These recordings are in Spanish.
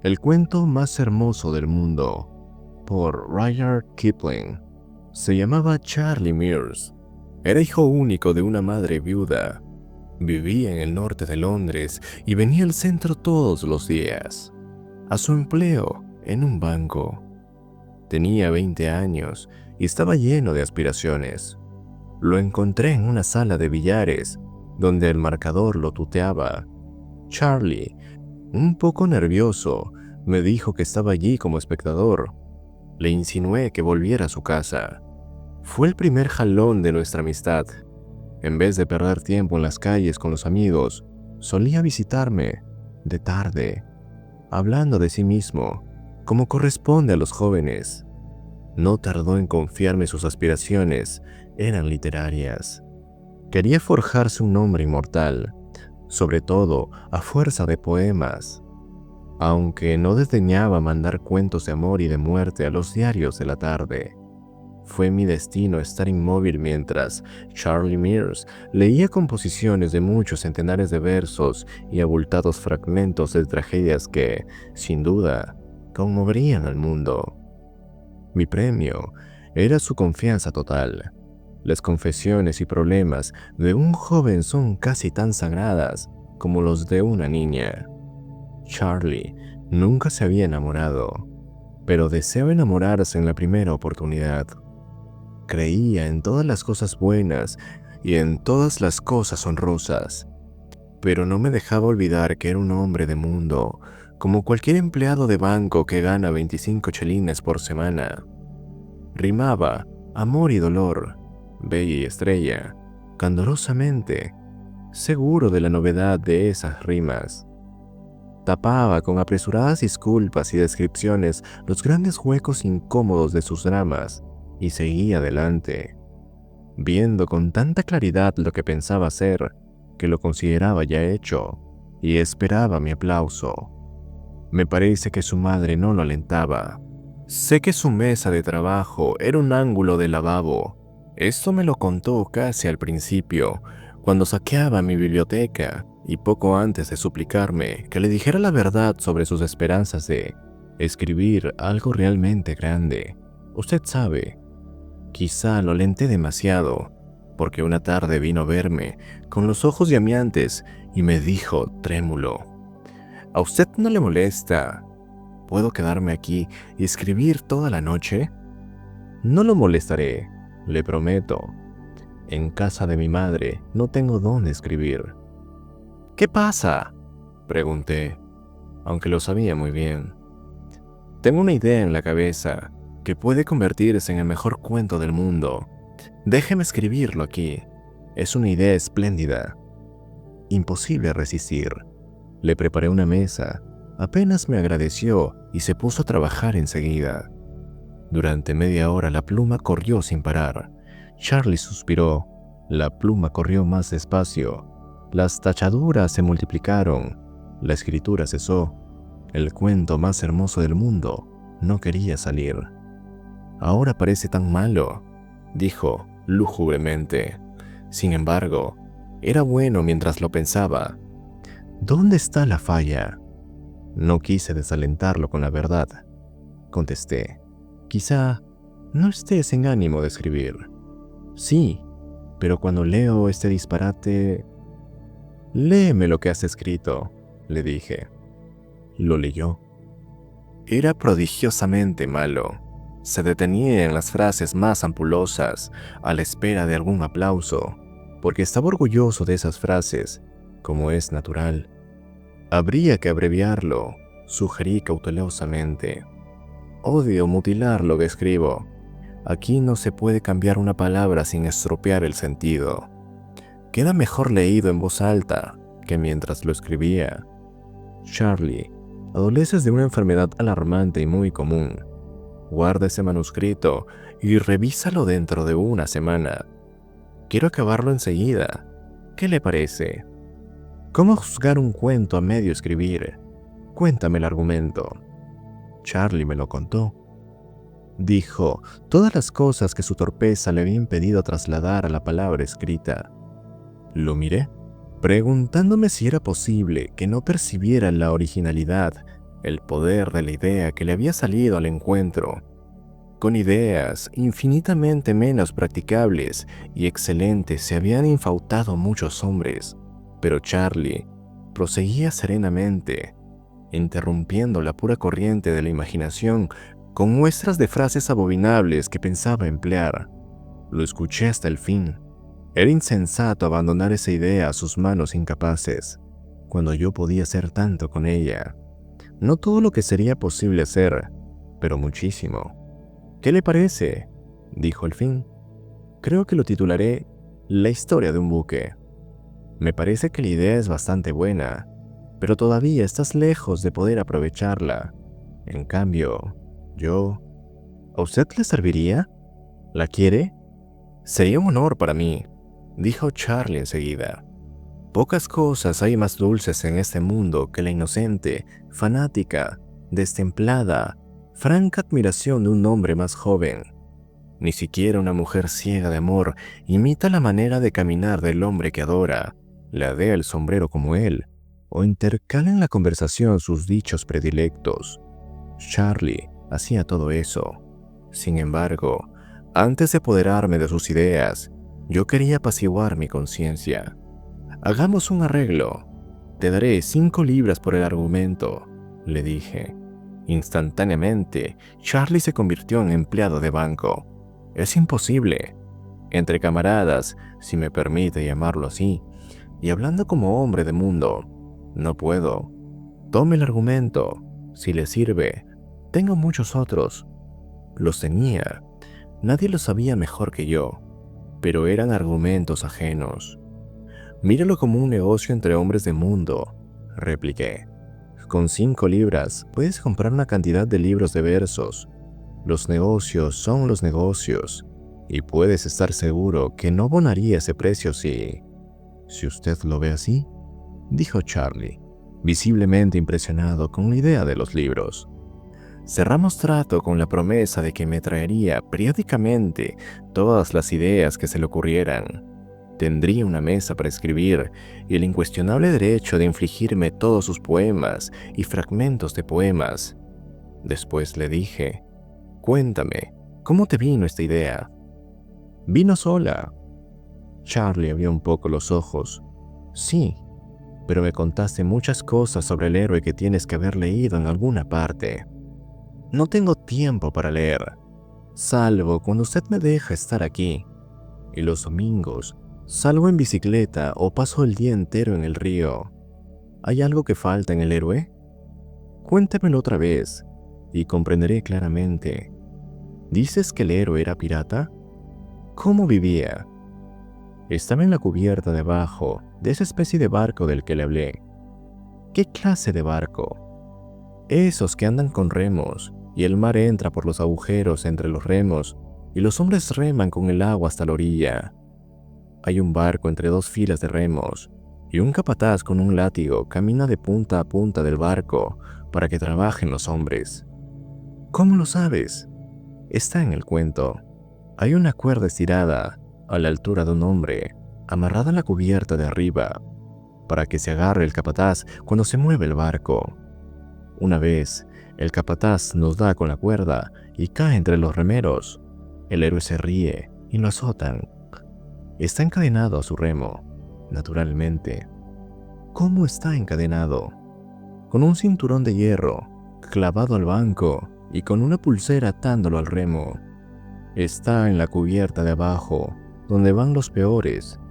El cuento más hermoso del mundo, por Rudyard Kipling. Se llamaba Charlie Mears. Era hijo único de una madre viuda. Vivía en el norte de Londres y venía al centro todos los días, a su empleo en un banco. Tenía 20 años y estaba lleno de aspiraciones. Lo encontré en una sala de billares, donde el marcador lo tuteaba. Charlie, un poco nervioso, me dijo que estaba allí como espectador. Le insinué que volviera a su casa. Fue el primer jalón de nuestra amistad. En vez de perder tiempo en las calles con los amigos, solía visitarme, de tarde, hablando de sí mismo, como corresponde a los jóvenes. No tardó en confiarme sus aspiraciones, eran literarias. Quería forjarse un nombre inmortal, sobre todo a fuerza de poemas, aunque no desdeñaba mandar cuentos de amor y de muerte a los diarios de la tarde. Fue mi destino estar inmóvil mientras Charlie Mears leía composiciones de muchos centenares de versos y abultados fragmentos de tragedias que, sin duda, conmoverían al mundo. Mi premio era su confianza total. Las confesiones y problemas de un joven son casi tan sagradas como los de una niña. Charlie nunca se había enamorado, pero deseaba enamorarse en la primera oportunidad. Creía en todas las cosas buenas y en todas las cosas honrosas, pero no me dejaba olvidar que era un hombre de mundo, como cualquier empleado de banco que gana 25 chelines por semana. Rimaba amor y dolor, bella y estrella, candorosamente, seguro de la novedad de esas rimas. Tapaba con apresuradas disculpas y descripciones los grandes huecos incómodos de sus dramas y seguía adelante, viendo con tanta claridad lo que pensaba hacer que lo consideraba ya hecho y esperaba mi aplauso. Me parece que su madre no lo alentaba. Sé que su mesa de trabajo era un ángulo del lavabo. Esto me lo contó casi al principio, cuando saqueaba mi biblioteca y poco antes de suplicarme que le dijera la verdad sobre sus esperanzas de escribir algo realmente grande. Usted sabe, quizá lo alenté demasiado, porque una tarde vino a verme con los ojos llameantes y me dijo trémulo: ¿A usted no le molesta? ¿Puedo quedarme aquí y escribir toda la noche? No lo molestaré, le prometo. En casa de mi madre no tengo dónde escribir. ¿Qué pasa?, pregunté, aunque lo sabía muy bien. Tengo una idea en la cabeza que puede convertirse en el mejor cuento del mundo. Déjeme escribirlo aquí. Es una idea espléndida. Imposible resistir. Le preparé una mesa. Apenas me agradeció y se puso a trabajar enseguida. Durante media hora la pluma corrió sin parar. Charlie suspiró. La pluma corrió más despacio. Las tachaduras se multiplicaron. La escritura cesó. El cuento más hermoso del mundo no quería salir. Ahora parece tan malo, dijo lúgubremente. Sin embargo, era bueno mientras lo pensaba. ¿Dónde está la falla? No quise desalentarlo con la verdad. Contesté: quizá no estés en ánimo de escribir. Sí, pero cuando leo este disparate... Léeme lo que has escrito, le dije. Lo leyó. Era prodigiosamente malo. Se detenía en las frases más ampulosas, a la espera de algún aplauso, porque estaba orgulloso de esas frases, como es natural. Habría que abreviarlo, sugerí cautelosamente. Odio mutilar lo que escribo. Aquí no se puede cambiar una palabra sin estropear el sentido. Queda mejor leído en voz alta que mientras lo escribía. Charlie, adoleces de una enfermedad alarmante y muy común. Guarda ese manuscrito y revísalo dentro de una semana. Quiero acabarlo enseguida. ¿Qué le parece? ¿Cómo juzgar un cuento a medio escribir? Cuéntame el argumento. Charlie me lo contó. Dijo todas las cosas que su torpeza le había impedido trasladar a la palabra escrita. Lo miré, preguntándome si era posible que no percibiera la originalidad, el poder de la idea que le había salido al encuentro. Con ideas infinitamente menos practicables y excelentes se habían infautado muchos hombres, pero Charlie proseguía serenamente, interrumpiendo la pura corriente de la imaginación con muestras de frases abominables que pensaba emplear. Lo escuché hasta el fin. Era insensato abandonar esa idea a sus manos incapaces, cuando yo podía hacer tanto con ella. No todo lo que sería posible hacer, pero muchísimo. «¿Qué le parece?», dijo al fin. «Creo que lo titularé La historia de un buque. Me parece que la idea es bastante buena, pero todavía estás lejos de poder aprovecharla. En cambio, ¿a usted le serviría? ¿La quiere? Sería un honor para mí», dijo Charlie enseguida. Pocas cosas hay más dulces en este mundo que la inocente, fanática, destemplada, franca admiración de un hombre más joven. Ni siquiera una mujer ciega de amor imita la manera de caminar del hombre que adora, le adea el sombrero como él, o intercala en la conversación sus dichos predilectos. Charlie hacía todo eso. Sin embargo, antes de apoderarme de sus ideas, yo quería apaciguar mi conciencia. «Hagamos un arreglo. Te daré 5 libras por el argumento», le dije. Instantáneamente, Charlie se convirtió en empleado de banco. «Es imposible. Entre camaradas, si me permite llamarlo así, y hablando como hombre de mundo, no puedo. Tome el argumento. Si le sirve, tengo muchos otros». Los tenía. Nadie los sabía mejor que yo, pero eran argumentos ajenos. «Míralo como un negocio entre hombres de mundo», repliqué. «Con 5 libras puedes comprar una cantidad de libros de versos. Los negocios son los negocios, y puedes estar seguro que no abonaría ese precio si usted lo ve así», dijo Charlie, visiblemente impresionado con la idea de los libros. Cerramos trato con la promesa de que me traería periódicamente todas las ideas que se le ocurrieran. Tendría una mesa para escribir y el incuestionable derecho de infligirme todos sus poemas y fragmentos de poemas. Después le dije: «Cuéntame, ¿cómo te vino esta idea?». «Vino sola». Charlie abrió un poco los ojos. «Sí, pero me contaste muchas cosas sobre el héroe que tienes que haber leído en alguna parte. No tengo tiempo para leer, salvo cuando usted me deja estar aquí. Y los domingos salgo en bicicleta o paso el día entero en el río. ¿Hay algo que falta en el héroe? Cuéntemelo otra vez y comprenderé claramente. ¿Dices que el héroe era pirata? ¿Cómo vivía? Estaba en la cubierta de abajo de esa especie de barco del que le hablé. ¿Qué clase de barco? Esos que andan con remos y el mar entra por los agujeros entre los remos y los hombres reman con el agua hasta la orilla. Hay un barco entre 2 filas de remos y un capataz con un látigo camina de punta a punta del barco para que trabajen los hombres. ¿Cómo lo sabes? Está en el cuento. Hay una cuerda estirada a la altura de un hombre, amarrada a la cubierta de arriba, para que se agarre el capataz cuando se mueve el barco. Una vez, el capataz nos da con la cuerda y cae entre los remeros. El héroe se ríe y lo azotan. Está encadenado a su remo, naturalmente. ¿Cómo está encadenado? Con un cinturón de hierro, clavado al banco y con una pulsera atándolo al remo. Está en la cubierta de abajo, donde van los peores,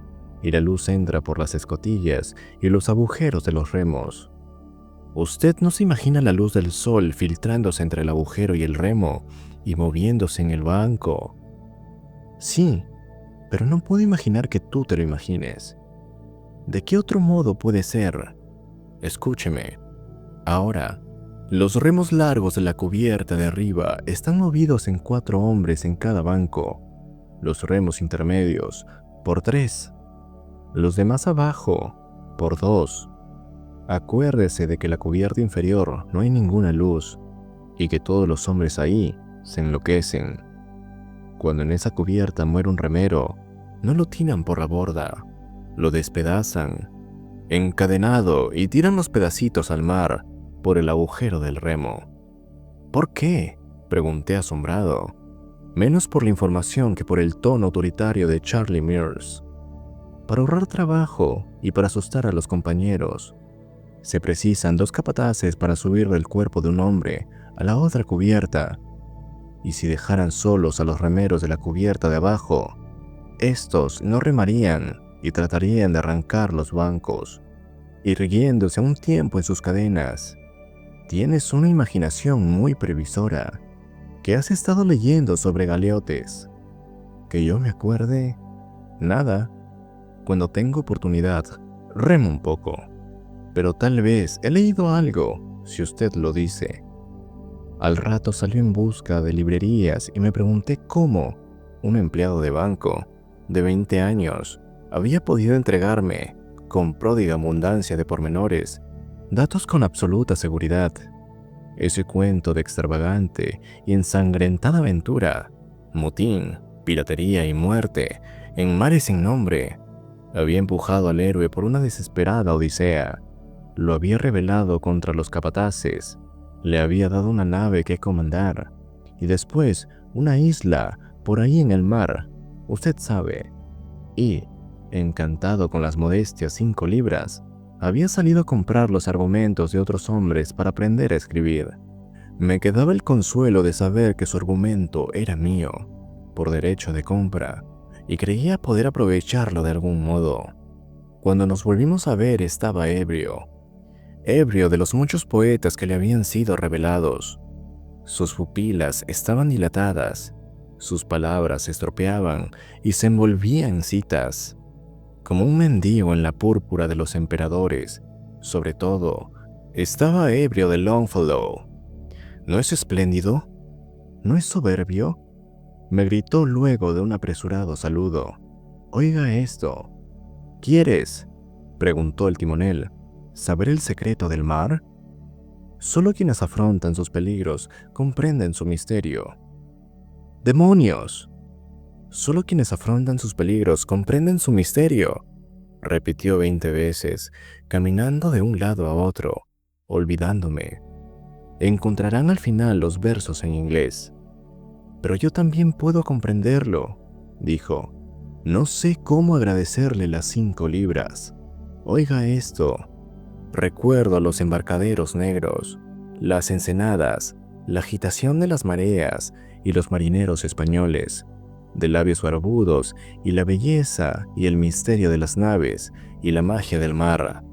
y la luz entra por las escotillas y los agujeros de los remos. Usted no se imagina la luz del sol filtrándose entre el agujero y el remo y moviéndose en el banco. Sí, pero no puedo imaginar que tú te lo imagines. ¿De qué otro modo puede ser? Escúcheme. Ahora, los remos largos de la cubierta de arriba están movidos en 4 hombres en cada banco. Los remos intermedios, por 3. Los de más abajo, por 2. Acuérdese de que en la cubierta inferior no hay ninguna luz y que todos los hombres ahí se enloquecen. Cuando en esa cubierta muere un remero, no lo tiran por la borda, lo despedazan, encadenado, y tiran los pedacitos al mar por el agujero del remo. ¿Por qué?, pregunté asombrado, menos por la información que por el tono autoritario de Charlie Mears. Para ahorrar trabajo y para asustar a los compañeros. Se precisan 2 capataces para subir del cuerpo de un hombre a la otra cubierta, y si dejaran solos a los remeros de la cubierta de abajo, estos no remarían y tratarían de arrancar los bancos, irguiéndose a un tiempo en sus cadenas. Tienes una imaginación muy previsora. ¿Qué has estado leyendo sobre galeotes? Que yo me acuerde, nada. Cuando tengo oportunidad, remo un poco. Pero tal vez he leído algo, si usted lo dice. Al rato salió en busca de librerías y me pregunté cómo un empleado de banco de 20 años había podido entregarme, con pródiga abundancia de pormenores, datos con absoluta seguridad. Ese cuento de extravagante y ensangrentada aventura, motín, piratería y muerte en mares sin nombre, había empujado al héroe por una desesperada odisea. Lo había rebelado contra los capataces, le había dado una nave que comandar, y después una isla por ahí en el mar, usted sabe. Y, encantado con las modestias 5 libras, había salido a comprar los argumentos de otros hombres para aprender a escribir. Me quedaba el consuelo de saber que su argumento era mío, por derecho de compra, y creía poder aprovecharlo de algún modo. Cuando nos volvimos a ver estaba ebrio de los muchos poetas que le habían sido revelados. Sus pupilas estaban dilatadas, sus palabras se estropeaban y se envolvían en citas, como un mendigo en la púrpura de los emperadores. Sobre todo, estaba ebrio de Longfellow. ¿No es espléndido? ¿No es soberbio?, me gritó luego de un apresurado saludo. Oiga esto. ¿Quieres?, preguntó el timonel, ¿saber el secreto del mar? Solo quienes afrontan sus peligros comprenden su misterio. ¡Demonios! Solo quienes afrontan sus peligros comprenden su misterio, repitió 20 veces, caminando de un lado a otro, olvidándome. Encontrarán al final los versos en inglés. Pero yo también puedo comprenderlo, dijo. No sé cómo agradecerle las 5 libras. Oiga esto. Recuerdo los embarcaderos negros, las ensenadas, la agitación de las mareas y los marineros españoles, de labios barbudos y la belleza y el misterio de las naves y la magia del mar.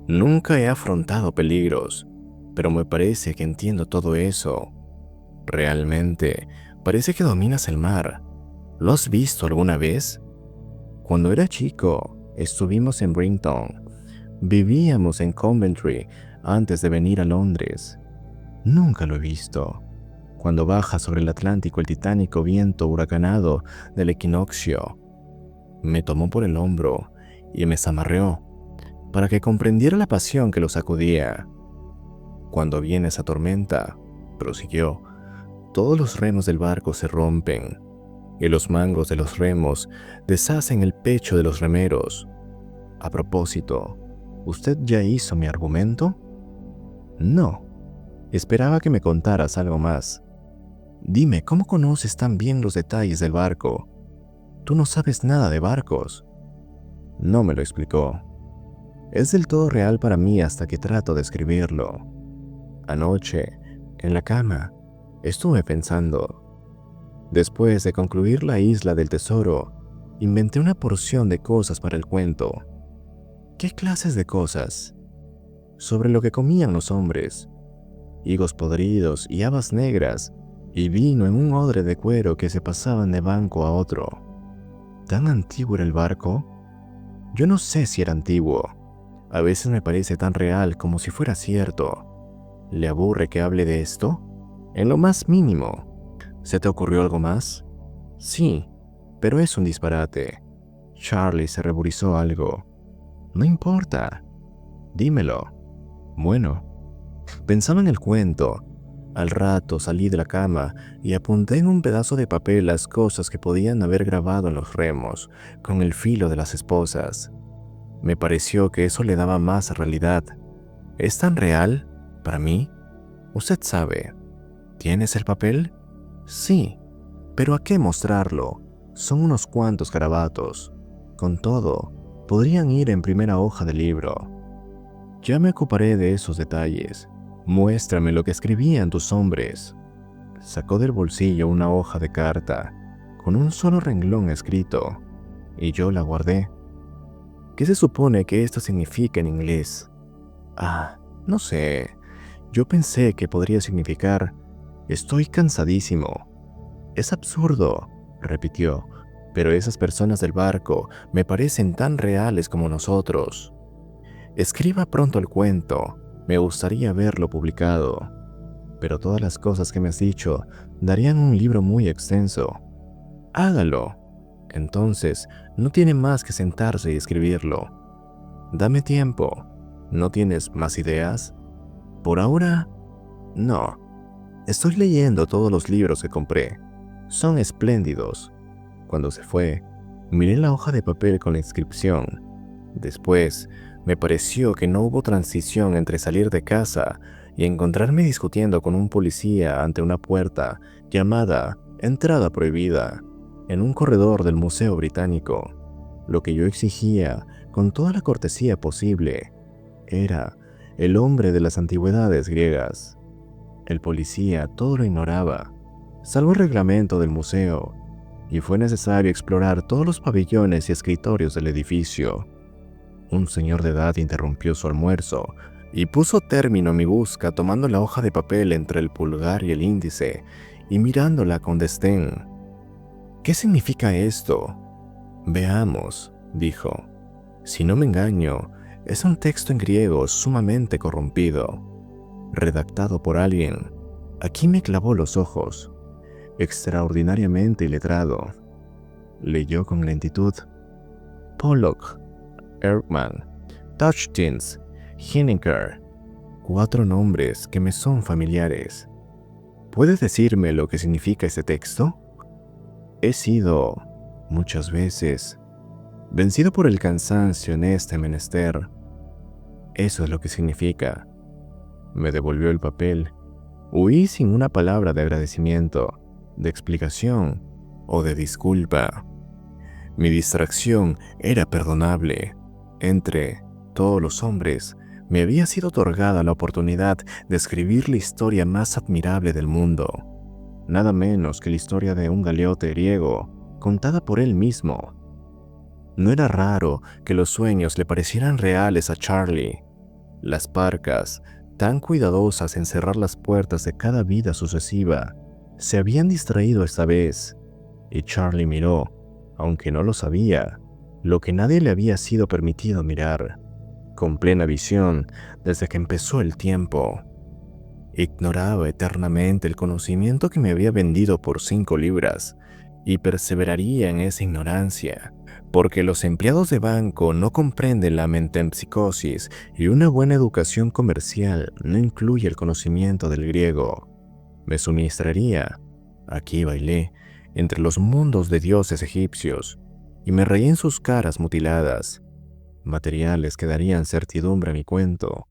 Nunca he afrontado peligros, pero me parece que entiendo todo eso. Realmente, parece que dominas el mar. ¿Lo has visto alguna vez? Cuando era chico, estuvimos en Brinton. Vivíamos en Coventry antes de venir a Londres. Nunca lo he visto. Cuando baja sobre el Atlántico el titánico viento huracanado del equinoccio, me tomó por el hombro y me zamarreó para que comprendiera la pasión que lo sacudía. Cuando viene esa tormenta, prosiguió, todos los remos del barco se rompen y los mangos de los remos deshacen el pecho de los remeros. A propósito, ¿usted ya hizo mi argumento? No. Esperaba que me contaras algo más. Dime, ¿cómo conoces tan bien los detalles del barco? Tú no sabes nada de barcos. No me lo explicó. Es del todo real para mí hasta que trato de escribirlo. Anoche, en la cama, estuve pensando. Después de concluir La Isla del Tesoro, inventé una porción de cosas para el cuento. ¿Qué clases de cosas? Sobre lo que comían los hombres. Higos podridos y habas negras, y vino en un odre de cuero que se pasaban de banco a otro. ¿Tan antiguo era el barco? Yo no sé si era antiguo. A veces me parece tan real como si fuera cierto. ¿Le aburre que hable de esto? En lo más mínimo. ¿Se te ocurrió algo más? Sí, pero es un disparate. Charlie se ruborizó algo. No importa. Dímelo. Bueno, pensaba en el cuento. Al rato salí de la cama y apunté en un pedazo de papel las cosas que podían haber grabado en los remos con el filo de las esposas. Me pareció que eso le daba más realidad. ¿Es tan real?, ¿Para mí? Usted sabe. ¿Tienes el papel? Sí. ¿Pero a qué mostrarlo? Son unos cuantos garabatos. Con todo, podrían ir en primera hoja del libro. Ya me ocuparé de esos detalles. Muéstrame lo que escribían tus hombres. Sacó del bolsillo una hoja de carta, con un solo renglón escrito, y yo la guardé. ¿Qué se supone que esto significa en inglés? No sé. Yo pensé que podría significar: estoy cansadísimo. Es absurdo, repitió, pero esas personas del barco me parecen tan reales como nosotros. Escriba pronto el cuento. Me gustaría verlo publicado. Pero todas las cosas que me has dicho darían un libro muy extenso. Hágalo. Entonces, no tiene más que sentarse y escribirlo. Dame tiempo. ¿No tienes más ideas? Por ahora, no. Estoy leyendo todos los libros que compré. Son espléndidos. Cuando se fue, miré la hoja de papel con la inscripción. Después, me pareció que no hubo transición entre salir de casa y encontrarme discutiendo con un policía ante una puerta llamada Entrada Prohibida en un corredor del Museo Británico. Lo que yo exigía, con toda la cortesía posible, era el hombre de las antigüedades griegas. El policía todo lo ignoraba, salvo el reglamento del museo, y fue necesario explorar todos los pabellones y escritorios del edificio. Un señor de edad interrumpió su almuerzo y puso término a mi busca tomando la hoja de papel entre el pulgar y el índice y mirándola con desdén. ¿Qué significa esto? Veamos, dijo. Si no me engaño, es un texto en griego sumamente corrompido, redactado por alguien. Aquí me clavó los ojos, extraordinariamente iletrado. Leyó con lentitud: Pollock, Erckman, Touchstins, Hineker. 4 nombres que me son familiares. ¿Puedes decirme lo que significa este texto? He sido, muchas veces, vencido por el cansancio en este menester. Eso es lo que significa. Me devolvió el papel. Huí sin una palabra de agradecimiento, de explicación o de disculpa. Mi distracción era perdonable. Entre todos los hombres, me había sido otorgada la oportunidad de escribir la historia más admirable del mundo. Nada menos que la historia de un galeote griego, contada por él mismo. No era raro que los sueños le parecieran reales a Charlie. Las parcas, tan cuidadosas en cerrar las puertas de cada vida sucesiva, se habían distraído esta vez, y Charlie miró, aunque no lo sabía, lo que nadie le había sido permitido mirar, con plena visión desde que empezó el tiempo. Ignoraba eternamente el conocimiento que me había vendido por 5 libras, y perseveraría en esa ignorancia, porque los empleados de banco no comprenden la metempsicosis y una buena educación comercial no incluye el conocimiento del griego. Me suministraría, aquí bailé, entre los mundos de dioses egipcios, y me reí en sus caras mutiladas, materiales que darían certidumbre a mi cuento.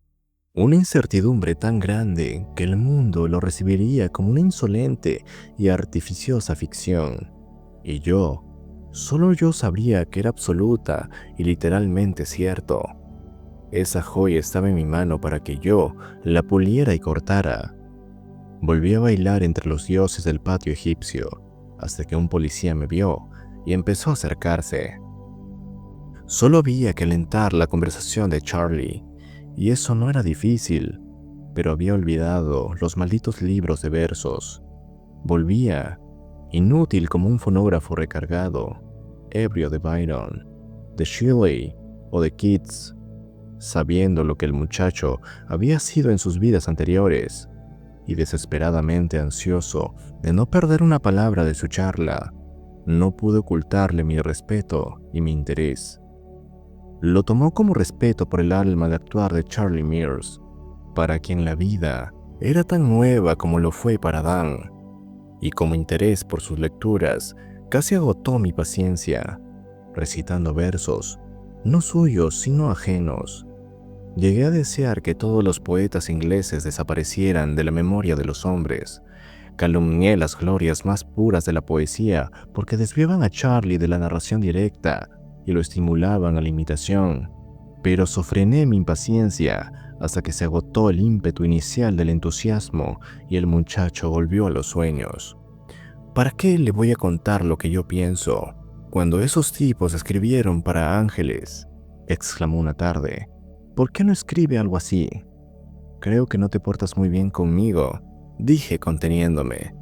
Una incertidumbre tan grande que el mundo lo recibiría como una insolente y artificiosa ficción. Y yo, solo yo sabría que era absoluta y literalmente cierto. Esa joya estaba en mi mano para que yo la puliera y cortara. Volví a bailar entre los dioses del patio egipcio, hasta que un policía me vio y empezó a acercarse. Solo había que alentar la conversación de Charlie, y eso no era difícil, pero había olvidado los malditos libros de versos. Volvía, inútil como un fonógrafo recargado, ebrio de Byron, de Shelley o de Keats, sabiendo lo que el muchacho había sido en sus vidas anteriores, y desesperadamente ansioso de no perder una palabra de su charla. No pude ocultarle mi respeto y mi interés. Lo tomó como respeto por el alma de actuar de Charlie Mears, para quien la vida era tan nueva como lo fue para Dan, y como interés por sus lecturas casi agotó mi paciencia, recitando versos, no suyos sino ajenos. Llegué a desear que todos los poetas ingleses desaparecieran de la memoria de los hombres. Calumnié las glorias más puras de la poesía porque desviaban a Charlie de la narración directa y lo estimulaban a la imitación. Pero sofrené mi impaciencia hasta que se agotó el ímpetu inicial del entusiasmo y el muchacho volvió a los sueños. ¿Para qué le voy a contar lo que yo pienso cuando esos tipos escribieron para ángeles?, exclamó una tarde. ¿Por qué no escribe algo así? Creo que no te portas muy bien conmigo, dije conteniéndome.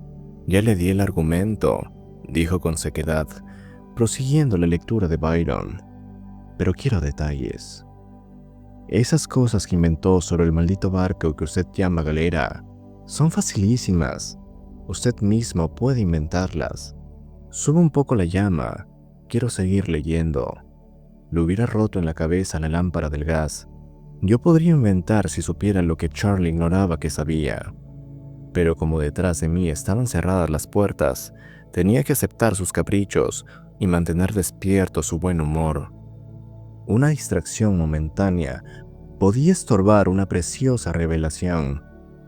Ya le di el argumento, dijo con sequedad, prosiguiendo la lectura de Byron. Pero quiero detalles. Esas cosas que inventó sobre el maldito barco que usted llama galera son facilísimas. Usted mismo puede inventarlas. Sube un poco la llama. Quiero seguir leyendo. Le hubiera roto en la cabeza la lámpara del gas. Yo podría inventar si supiera lo que Charlie ignoraba que sabía. Pero como detrás de mí estaban cerradas las puertas, tenía que aceptar sus caprichos y mantener despierto su buen humor. Una distracción momentánea podía estorbar una preciosa revelación.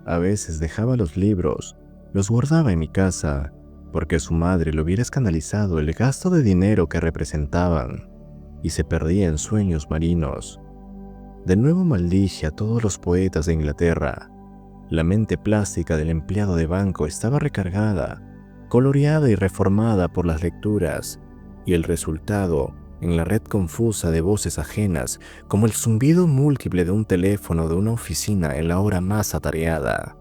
A veces dejaba los libros, los guardaba en mi casa, porque su madre le hubiera escandalizado el gasto de dinero que representaban, y se perdía en sueños marinos. De nuevo maldije a todos los poetas de Inglaterra. La mente plástica del empleado de banco estaba recargada, coloreada y reformada por las lecturas, y el resultado, en la red confusa de voces ajenas, como el zumbido múltiple de un teléfono de una oficina en la hora más atareada.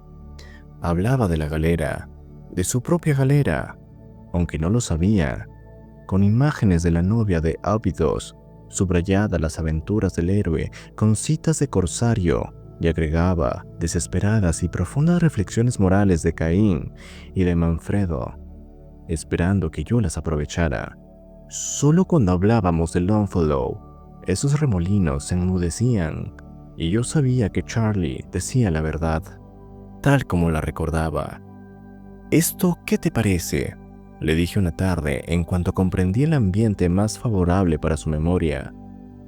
Hablaba de la galera, de su propia galera, aunque no lo sabía, con imágenes de la novia de Abydos, subrayada las aventuras del héroe con citas de corsario, y agregaba desesperadas y profundas reflexiones morales de Caín y de Manfredo, esperando que yo las aprovechara. Solo cuando hablábamos de Longfellow, esos remolinos se enmudecían, y yo sabía que Charlie decía la verdad, tal como la recordaba. «¿Esto qué te parece?», le dije una tarde en cuanto comprendí el ambiente más favorable para su memoria,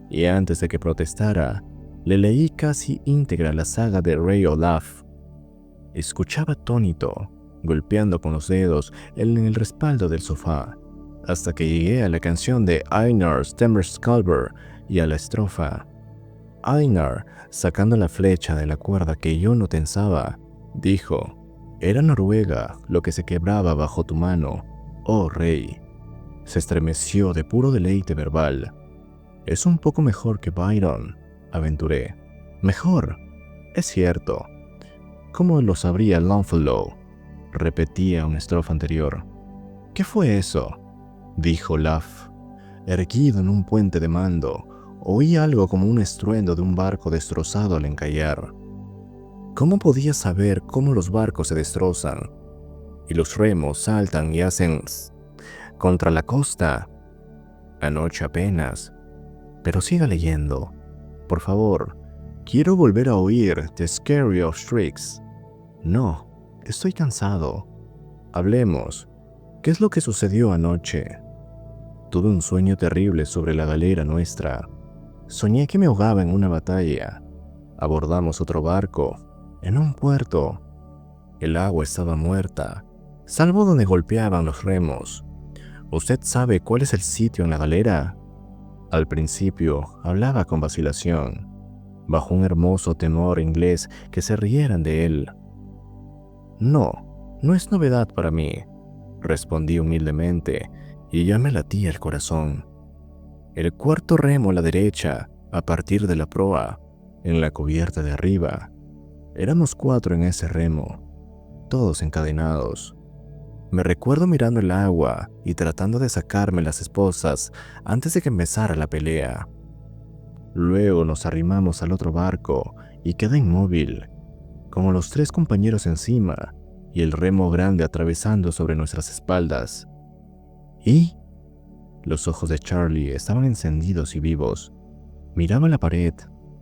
y antes de que protestara, le leí casi íntegra la saga de Rey Olaf. Escuchaba atónito, golpeando con los dedos en el respaldo del sofá, hasta que llegué a la canción de Einar Stemmerskalber y a la estrofa. Einar, sacando la flecha de la cuerda que yo no tensaba, dijo: «Era Noruega lo que se quebraba bajo tu mano, oh rey». Se estremeció de puro deleite verbal. «Es un poco mejor que Byron», aventuré. «Mejor, es cierto». «¿Cómo lo sabría Longfellow?», repetía una estrofa anterior. «¿Qué fue eso?», dijo Olaf. Erguido en un puente de mando, oí algo como un estruendo de un barco destrozado al encallar. ¿Cómo podía saber cómo los barcos se destrozan? Y los remos saltan y hacen contra la costa. Anoche apenas. Pero siga leyendo. Por favor, quiero volver a oír The Scary of Shrieks. No, estoy cansado. Hablemos. ¿Qué es lo que sucedió anoche? Tuve un sueño terrible sobre la galera nuestra. Soñé que me ahogaba en una batalla. Abordamos otro barco, en un puerto. El agua estaba muerta, salvo donde golpeaban los remos. ¿Usted sabe cuál es el sitio en la galera? Al principio hablaba con vacilación, bajo un hermoso tenor inglés que se rieran de él. No es novedad para mí, respondí humildemente, y ya me latía el corazón. El cuarto remo a la derecha, a partir de la proa, en la cubierta de arriba. Éramos 4 en ese remo, todos encadenados. Me recuerdo mirando el agua y tratando de sacarme las esposas antes de que empezara la pelea. Luego nos arrimamos al otro barco y quedé inmóvil, como los 3 compañeros encima y el remo grande atravesando sobre nuestras espaldas. ¿Y? Los ojos de Charlie estaban encendidos y vivos. Miraba la pared,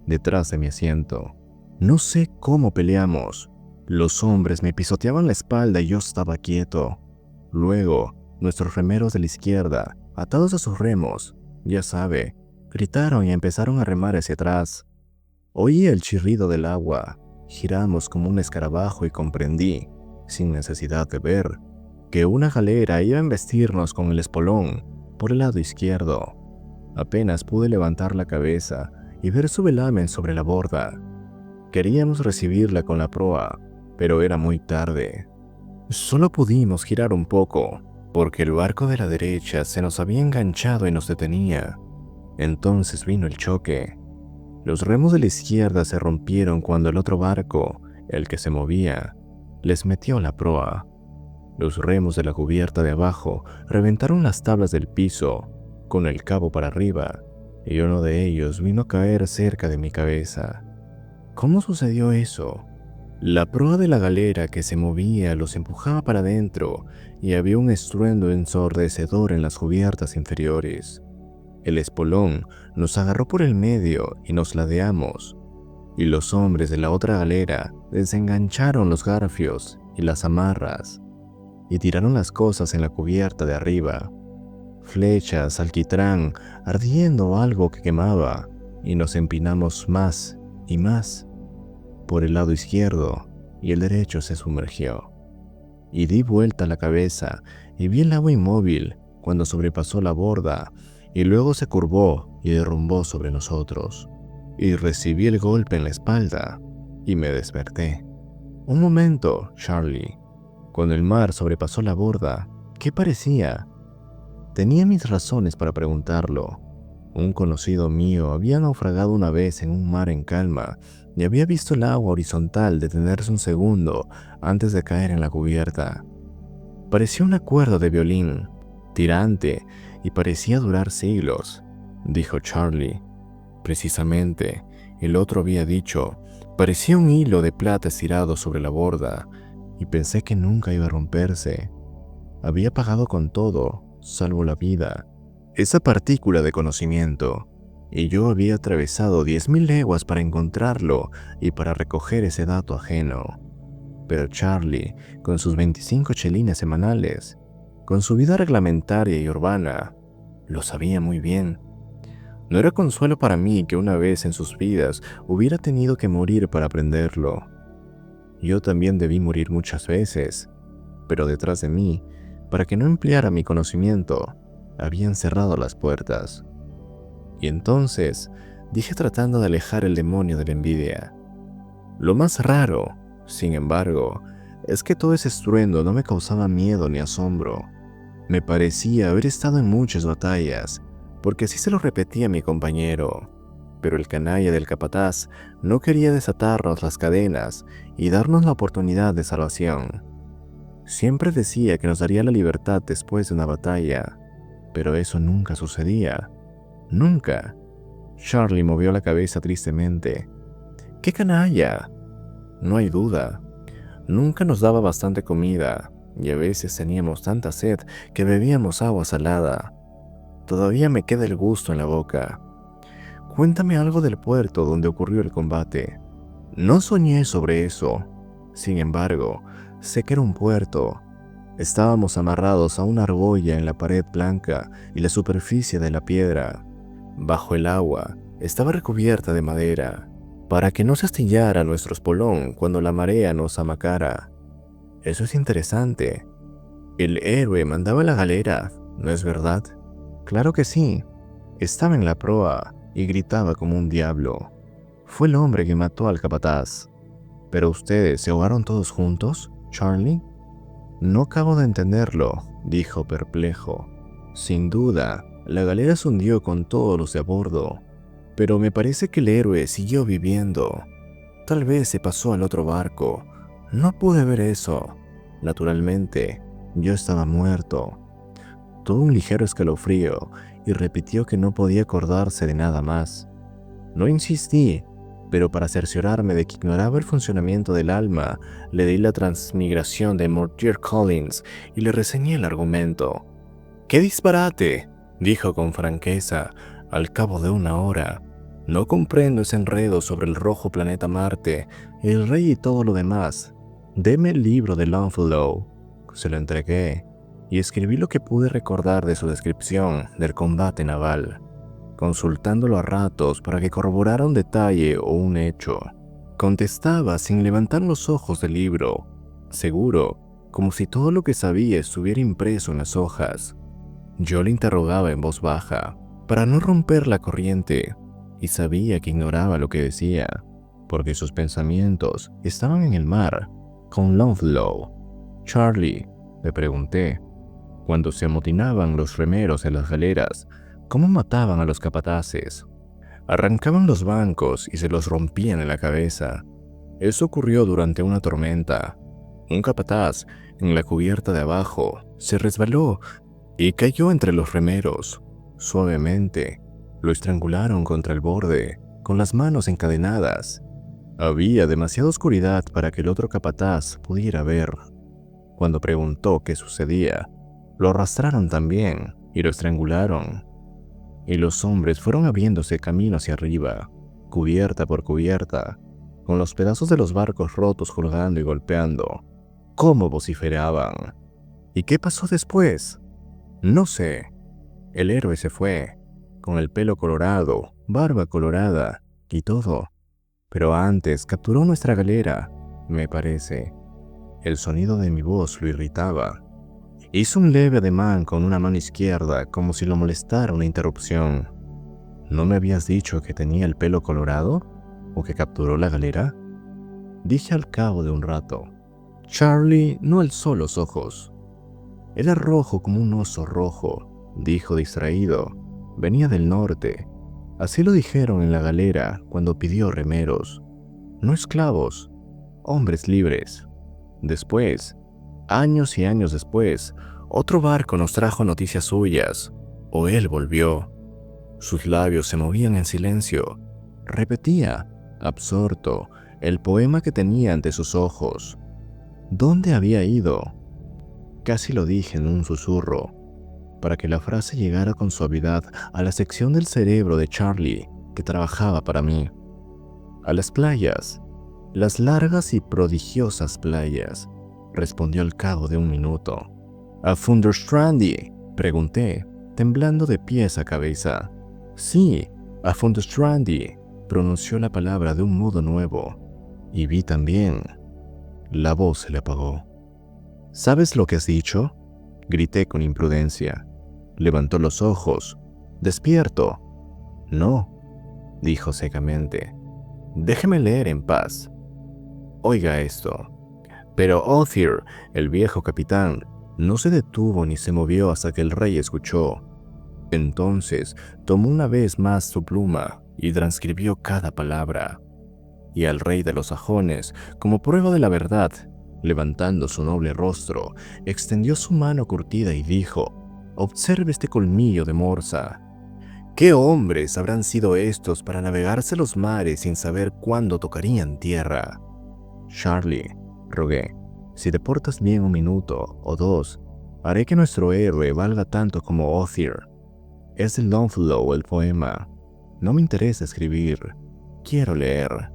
detrás de mi asiento. No sé cómo peleamos. Los hombres me pisoteaban la espalda y yo estaba quieto. Luego, nuestros remeros de la izquierda, atados a sus remos, ya sabe, gritaron y empezaron a remar hacia atrás. Oí el chirrido del agua, giramos como un escarabajo y comprendí, sin necesidad de ver, que una galera iba a embestirnos con el espolón por el lado izquierdo. Apenas pude levantar la cabeza y ver su velamen sobre la borda. Queríamos recibirla con la proa, pero era muy tarde. Solo pudimos girar un poco, porque el barco de la derecha se nos había enganchado y nos detenía. Entonces vino el choque. Los remos de la izquierda se rompieron cuando el otro barco, el que se movía, les metió la proa. Los remos de la cubierta de abajo reventaron las tablas del piso, con el cabo para arriba, y uno de ellos vino a caer cerca de mi cabeza. ¿Cómo sucedió eso? La proa de la galera que se movía los empujaba para adentro y había un estruendo ensordecedor en las cubiertas inferiores. El espolón nos agarró por el medio y nos ladeamos, y los hombres de la otra galera desengancharon los garfios y las amarras y tiraron las cosas en la cubierta de arriba. Flechas, alquitrán, ardiendo algo que quemaba, y nos empinamos más y más. Por el lado izquierdo y el derecho se sumergió. Y di vuelta la cabeza y vi el agua inmóvil cuando sobrepasó la borda y luego se curvó y derrumbó sobre nosotros. Y recibí el golpe en la espalda y me desperté. Un momento, Charlie. Cuando el mar sobrepasó la borda, ¿qué parecía? Tenía mis razones para preguntarlo. Un conocido mío había naufragado una vez en un mar en calma y había visto el agua horizontal detenerse un segundo antes de caer en la cubierta. Parecía una cuerda de violín, tirante, y parecía durar siglos, dijo Charlie. Precisamente, el otro había dicho, parecía un hilo de plata estirado sobre la borda, y pensé que nunca iba a romperse. Había pagado con todo, salvo la vida, esa partícula de conocimiento, y yo había atravesado 10.000 leguas para encontrarlo y para recoger ese dato ajeno. Pero Charlie, con sus 25 chelines semanales, con su vida reglamentaria y urbana, lo sabía muy bien. No era consuelo para mí que una vez en sus vidas hubiera tenido que morir para aprenderlo. Yo también debí morir muchas veces, pero detrás de mí, para que no empleara mi conocimiento, habían cerrado las puertas. Y entonces dije tratando de alejar el demonio de la envidia. Lo más raro, sin embargo, es que todo ese estruendo no me causaba miedo ni asombro. Me parecía haber estado en muchas batallas, porque así se lo repetía a mi compañero. Pero el canalla del capataz no quería desatarnos las cadenas y darnos la oportunidad de salvación. Siempre decía que nos daría la libertad después de una batalla, pero eso nunca sucedía. Nunca. Charlie movió la cabeza tristemente. ¡Qué canalla! No hay duda. Nunca nos daba bastante comida, y a veces teníamos tanta sed que bebíamos agua salada. Todavía me queda el gusto en la boca. Cuéntame algo del puerto donde ocurrió el combate. No soñé sobre eso. Sin embargo, sé que era un puerto. Estábamos amarrados a una argolla en la pared blanca y la superficie de la piedra. Bajo el agua estaba recubierta de madera, para que no se astillara nuestro espolón cuando la marea nos amacara. Eso es interesante. El héroe mandaba la galera, ¿no es verdad? Claro que sí. Estaba en la proa y gritaba como un diablo. Fue el hombre que mató al capataz. ¿Pero ustedes se ahogaron todos juntos, Charlie? No acabo de entenderlo, dijo perplejo. Sin duda, la galera se hundió con todos los de a bordo, pero me parece que el héroe siguió viviendo. Tal vez se pasó al otro barco. No pude ver eso. Naturalmente, yo estaba muerto. Tuvo un ligero escalofrío y repitió que no podía acordarse de nada más. No insistí, pero para cerciorarme de que ignoraba el funcionamiento del alma, le di la transmigración de Mortier Collins y le reseñé el argumento. ¡Qué disparate!, dijo con franqueza, al cabo de una hora. No comprendo ese enredo sobre el rojo planeta Marte, el rey y todo lo demás. Deme el libro de Longfellow. Se lo entregué y escribí lo que pude recordar de su descripción del combate naval. consultándolo a ratos para que corroborara un detalle o un hecho. Contestaba sin levantar los ojos del libro, seguro, como si todo lo que sabía estuviera impreso en las hojas. Yo le interrogaba en voz baja, para no romper la corriente, y sabía que ignoraba lo que decía, porque sus pensamientos estaban en el mar, con Longfellow. «Charlie», le pregunté, cuando se amotinaban los remeros en las galeras, ¿cómo mataban a los capataces? Arrancaban los bancos y se los rompían en la cabeza. Eso ocurrió durante una tormenta. Un capataz, en la cubierta de abajo, se resbaló y cayó entre los remeros. Suavemente, lo estrangularon contra el borde, con las manos encadenadas. Había demasiada oscuridad para que el otro capataz pudiera ver. Cuando preguntó qué sucedía, lo arrastraron también y lo estrangularon. Y los hombres fueron abriéndose camino hacia arriba, cubierta por cubierta, con los pedazos de los barcos rotos colgando y golpeando. ¿Cómo vociferaban? ¿Y qué pasó después? No sé. El héroe se fue, con el pelo colorado, barba colorada y todo. Pero antes capturó nuestra galera, me parece. El sonido de mi voz lo irritaba. Hizo un leve ademán con una mano izquierda, como si lo molestara una interrupción. ¿No me habías dicho que tenía el pelo colorado? ¿O que capturó la galera? Dije al cabo de un rato. Charlie no alzó los ojos. Era rojo como un oso rojo, dijo distraído. Venía del norte. Así lo dijeron en la galera cuando pidió remeros. No esclavos, hombres libres. Después, años y años después, otro barco nos trajo noticias suyas, o él volvió. Sus labios se movían en silencio. Repetía, absorto, el poema que tenía ante sus ojos. ¿Dónde había ido? Casi lo dije en un susurro, para que la frase llegara con suavidad a la sección del cerebro de Charlie que trabajaba para mí. A las playas, las largas y prodigiosas playas, respondió al cabo de un minuto. ¿A Funderstrandi?, pregunté, temblando de pies a cabeza. Sí, a Funderstrandi, pronunció la palabra de un modo nuevo. Y vi también. La voz se le apagó. ¿Sabes lo que has dicho?, grité con imprudencia. Levantó los ojos. ¿Despierto? No, dijo secamente. Déjeme leer en paz. Oiga esto. Pero Othir, el viejo capitán, no se detuvo ni se movió hasta que el rey escuchó. Entonces tomó una vez más su pluma y transcribió cada palabra. Y al rey de los sajones, como prueba de la verdad, levantando su noble rostro, extendió su mano curtida y dijo: «Observe este colmillo de morsa. ¿Qué hombres habrán sido estos para navegarse los mares sin saber cuándo tocarían tierra?» «Charlie», rogué, «si te portas bien un minuto o dos, haré que nuestro héroe valga tanto como Othir. Es de Longfellow el poema. No me interesa escribir, quiero leer.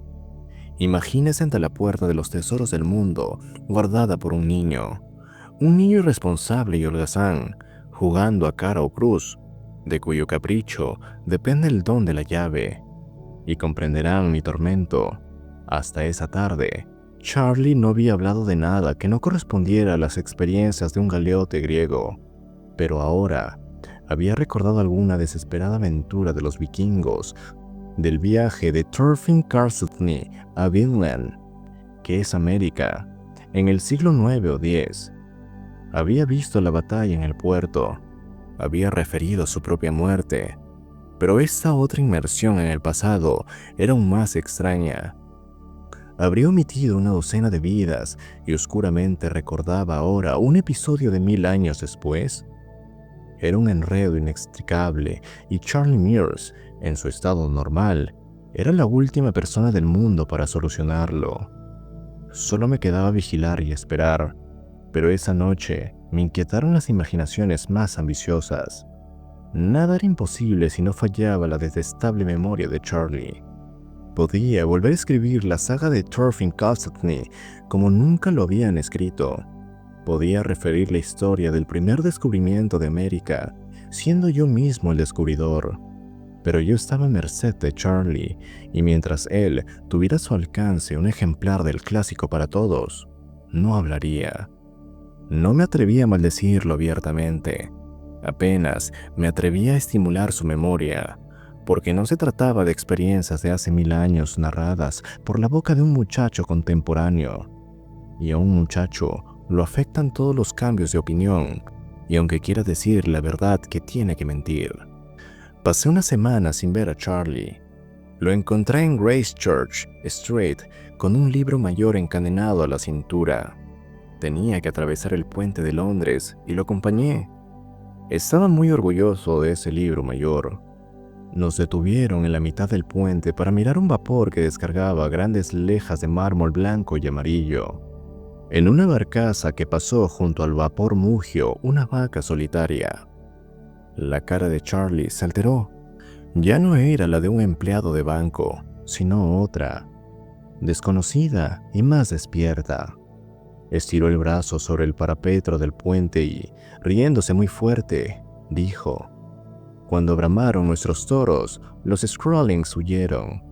Imagínese ante la puerta de los tesoros del mundo, guardada por un niño irresponsable y holgazán, jugando a cara o cruz, de cuyo capricho depende el don de la llave. Y comprenderán mi tormento. Hasta esa tarde, Charlie no había hablado de nada que no correspondiera a las experiencias de un galeote griego, pero ahora había recordado alguna desesperada aventura de los vikingos, del viaje de Thorfinn Karlsefni a Vinland, que es América, en el siglo IX o X. Había visto la batalla en el puerto, había referido su propia muerte, pero esta otra inmersión en el pasado era aún más extraña. Habría omitido una docena de vidas y oscuramente recordaba ahora un episodio de 1000 años después. Era un enredo inextricable y Charlie Mears, en su estado normal, era la última persona del mundo para solucionarlo. Solo me quedaba vigilar y esperar, pero esa noche me inquietaron las imaginaciones más ambiciosas. Nada era imposible si no fallaba la detestable memoria de Charlie. Podía volver a escribir la saga de Thorfinn Karlsefni como nunca lo habían escrito. Podía referir la historia del primer descubrimiento de América, siendo yo mismo el descubridor. Pero yo estaba a merced de Charlie, y mientras él tuviera a su alcance un ejemplar del clásico para todos, no hablaría. No me atrevía a maldecirlo abiertamente. Apenas me atrevía a estimular su memoria, porque no se trataba de experiencias de hace 1000 años narradas por la boca de un muchacho contemporáneo. Y a un muchacho lo afectan todos los cambios de opinión, y aunque quiera decir la verdad que tiene que mentir. Pasé una semana sin ver a Charlie. Lo encontré en Grace Church Street con un libro mayor encadenado a la cintura. Tenía que atravesar el puente de Londres y lo acompañé. Estaba muy orgulloso de ese libro mayor. Nos detuvieron en la mitad del puente para mirar un vapor que descargaba grandes lejas de mármol blanco y amarillo. En una barcaza que pasó junto al vapor mugió una vaca solitaria. La cara de Charlie se alteró. Ya no era la de un empleado de banco, sino otra, desconocida y más despierta. Estiró el brazo sobre el parapeto del puente y, riéndose muy fuerte, dijo: «Cuando bramaron nuestros toros, los Skrullings huyeron».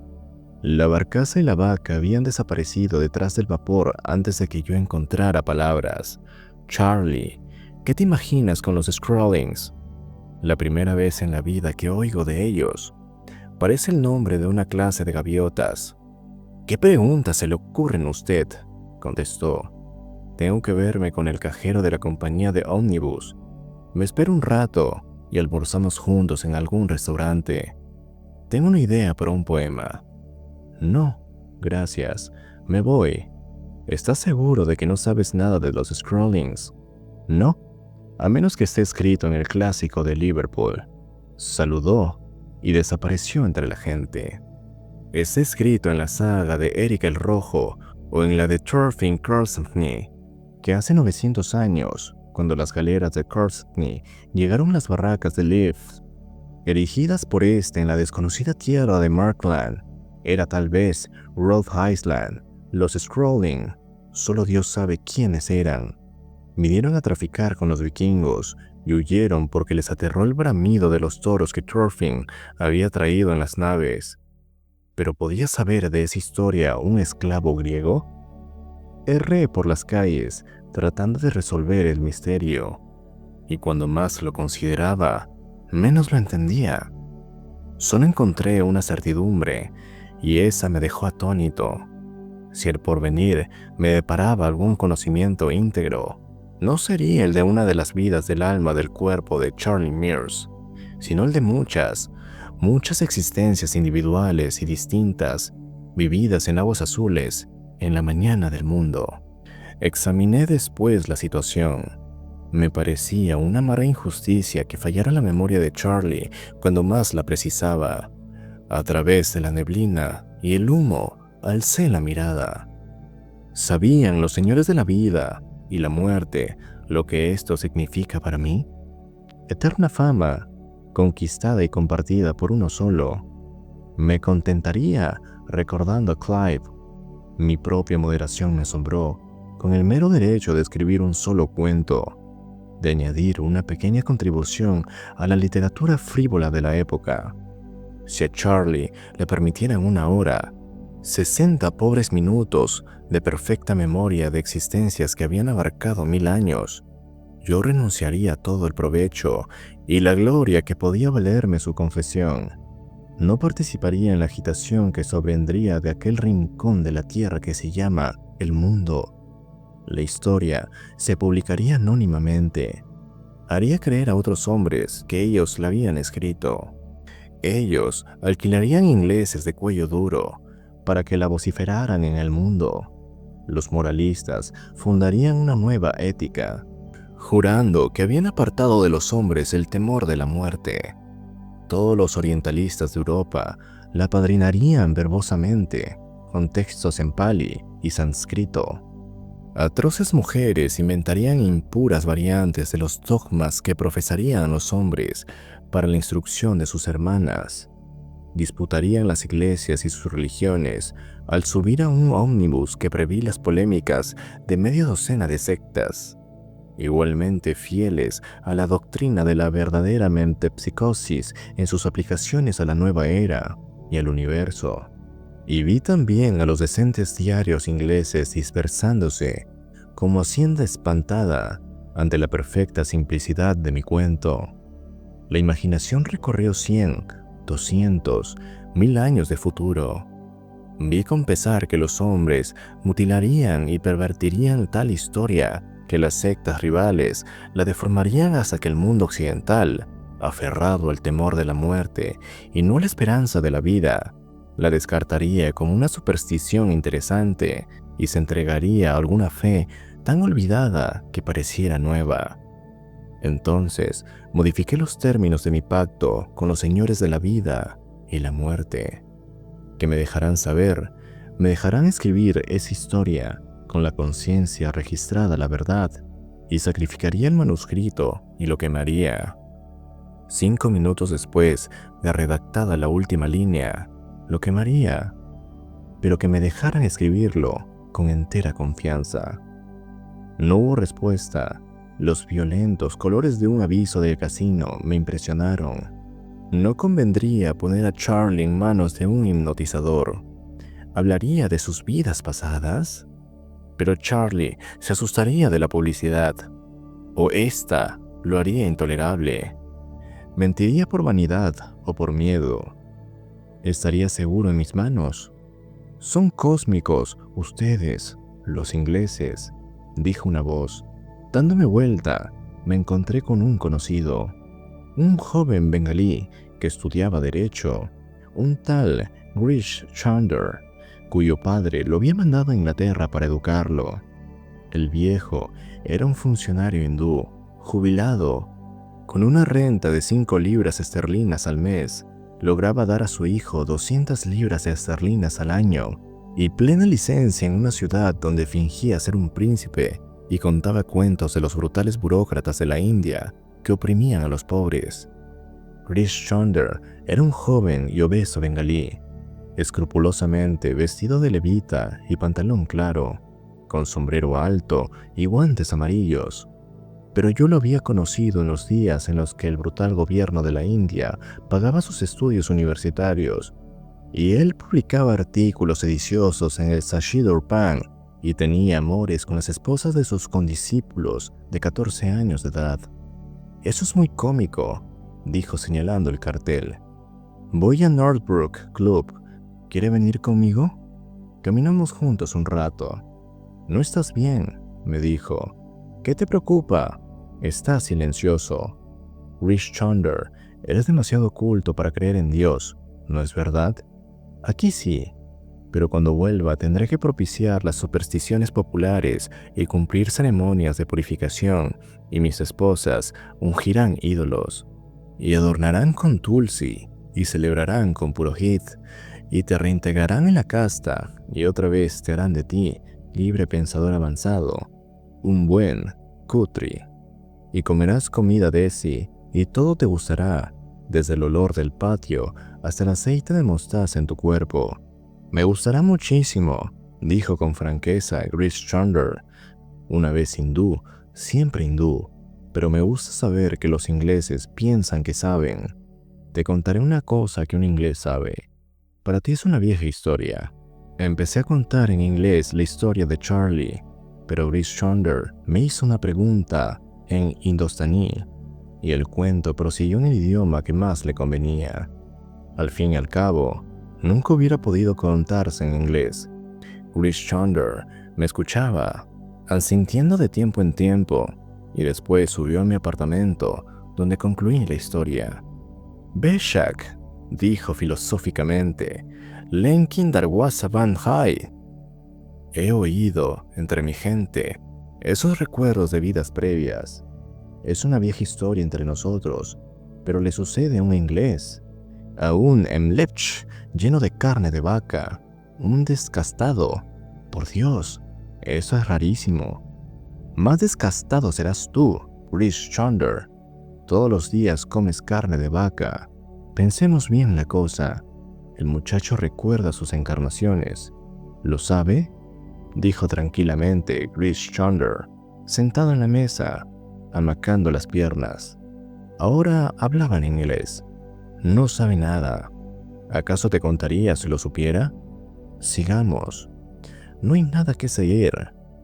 La barcaza y la vaca habían desaparecido detrás del vapor antes de que yo encontrara palabras. «Charlie, ¿qué te imaginas con los Skrullings?» La primera vez en la vida que oigo de ellos. Parece el nombre de una clase de gaviotas. «¿Qué preguntas se le ocurren a usted?», contestó. «Tengo que verme con el cajero de la compañía de ómnibus. Me espero un rato y almorzamos juntos en algún restaurante. Tengo una idea para un poema». «No, gracias. Me voy». «¿Estás seguro de que no sabes nada de los Skrullings?» «No, a menos que esté escrito en el clásico de Liverpool». Saludó y desapareció entre la gente. «Está escrito en la saga de Eric el Rojo o en la de Thorfinn Karlsefni, que hace 900 años, cuando las galeras de Karlsefni llegaron a las barracas de Leif, erigidas por este en la desconocida tierra de Markland, era tal vez Rolf Island. Los Skrulling, solo Dios sabe quiénes eran. Vinieron a traficar con los vikingos y huyeron porque les aterró el bramido de los toros que Thorfinn había traído en las naves. ¿Pero podía saber de esa historia un esclavo griego? Erré por las calles tratando de resolver el misterio, y cuando más lo consideraba, menos lo entendía. Solo encontré una certidumbre, y esa me dejó atónito. Si el porvenir me deparaba algún conocimiento íntegro, no sería el de una de las vidas del alma del cuerpo de Charlie Mears, sino el de muchas existencias individuales y distintas, vividas en aguas azules, en la mañana del mundo. Examiné después la situación. Me parecía una amarga injusticia que fallara la memoria de Charlie cuando más la precisaba. A través de la neblina y el humo, alcé la mirada. ¿Sabían los señores de la vida y la muerte lo que esto significa para mí? Eterna fama, conquistada y compartida por uno solo. Me contentaría recordando a Clive. Mi propia moderación me asombró con el mero derecho de escribir un solo cuento, de añadir una pequeña contribución a la literatura frívola de la época. Si a Charlie le permitieran una hora, 60 pobres minutos de perfecta memoria de existencias que habían abarcado 1000 años, yo renunciaría a todo el provecho y la gloria que podía valerme su confesión. No participaría en la agitación que sobrevendría de aquel rincón de la tierra que se llama el mundo. La historia se publicaría anónimamente. Haría creer a otros hombres que ellos la habían escrito. Ellos alquilarían ingleses de cuello duro para que la vociferaran en el mundo. Los moralistas fundarían una nueva ética, jurando que habían apartado de los hombres el temor de la muerte. Todos los orientalistas de Europa la apadrinarían verbosamente, con textos en pali y sánscrito. Atroces mujeres inventarían impuras variantes de los dogmas que profesarían los hombres para la instrucción de sus hermanas. Disputarían las iglesias y sus religiones al subir a un ómnibus que preví las polémicas de media docena de sectas. igualmente fieles a la doctrina de la verdadera metempsicosis en sus aplicaciones a la nueva era y al universo. Y vi también a los decentes diarios ingleses dispersándose como hacienda espantada ante la perfecta simplicidad de mi cuento. La imaginación recorrió 100, 200, 1000 años de futuro. Vi con pesar que los hombres mutilarían y pervertirían tal historia que las sectas rivales la deformarían hasta que el mundo occidental, aferrado al temor de la muerte y no a la esperanza de la vida, la descartaría como una superstición interesante y se entregaría a alguna fe tan olvidada que pareciera nueva. Entonces, modifiqué los términos de mi pacto con los señores de la vida y la muerte, que me dejarán escribir esa historia con la conciencia registrada la verdad, y sacrificaría el manuscrito y lo quemaría. 5 minutos después de redactada la última línea, lo quemaría, pero que me dejaran escribirlo con entera confianza. No hubo respuesta. Los violentos colores de un aviso del casino me impresionaron. No convendría poner a Charlie en manos de un hipnotizador. ¿Hablaría de sus vidas pasadas? Pero Charlie se asustaría de la publicidad, o esta lo haría intolerable. ¿Mentiría por vanidad o por miedo? ¿Estaría seguro en mis manos? Son cósmicos ustedes, los ingleses, dijo una voz. Dándome vuelta, me encontré con un conocido, un joven bengalí que estudiaba Derecho, un tal Grish Chunder, cuyo padre lo había mandado a Inglaterra para educarlo. El viejo era un funcionario hindú, jubilado, con una renta de 5 libras esterlinas al mes. Lograba dar a su hijo 200 libras esterlinas al año y plena licencia en una ciudad donde fingía ser un príncipe y contaba cuentos de los brutales burócratas de la India que oprimían a los pobres. Grish Chunder era un joven y obeso bengalí, escrupulosamente vestido de levita y pantalón claro, con sombrero alto y guantes amarillos. Pero yo lo había conocido en los días en los que el brutal gobierno de la India pagaba sus estudios universitarios, y él publicaba artículos sediciosos en el Sachee Durpan y tenía amores con las esposas de sus condiscípulos de 14 años de edad. «Eso es muy cómico», dijo señalando el cartel. «Voy a Northbrook Club. ¿Quiere venir conmigo? Caminamos juntos un rato». «No estás bien», me dijo. «¿Qué te preocupa? Estás silencioso. Grish Chunder, eres demasiado culto para creer en Dios, ¿no es verdad? Aquí sí, pero cuando vuelva tendré que propiciar las supersticiones populares y cumplir ceremonias de purificación, y mis esposas ungirán ídolos, y adornarán con tulsi, y celebrarán con purohit, y te reintegrarán en la casta, y otra vez te harán de ti, libre pensador avanzado, un buen kutri, y comerás comida desi, y todo te gustará, desde el olor del patio hasta el aceite de mostaza en tu cuerpo. Me gustará muchísimo», dijo con franqueza Grish Chunder. «Una vez hindú, siempre hindú, pero me gusta saber que los ingleses piensan que saben. Te contaré una cosa que un inglés sabe. Para ti es una vieja historia». Empecé a contar en inglés la historia de Charlie, pero Grish Chunder me hizo una pregunta en indostaní, y el cuento prosiguió en el idioma que más le convenía. Al fin y al cabo, nunca hubiera podido contarse en inglés. Grish Chunder me escuchaba, asintiendo de tiempo en tiempo, y después subió a mi apartamento, donde concluí la historia. «Beshak», dijo filosóficamente, «Lenkin Darwaza Van Hai». He oído, entre mi gente, esos recuerdos de vidas previas. Es una vieja historia entre nosotros, pero le sucede a un inglés, a un Mlech lleno de carne de vaca, un descastado. Por Dios, eso es rarísimo. Más descastado serás tú, Grish Chunder. Todos los días comes carne de vaca. Pensemos bien la cosa. El muchacho recuerda sus encarnaciones. ¿Lo sabe?, dijo tranquilamente Grish Chunder. sentado en la mesa, amacando las piernas. Ahora hablaban en inglés. No sabe nada. ¿Acaso te contaría si lo supiera? Sigamos. No hay nada que seguir.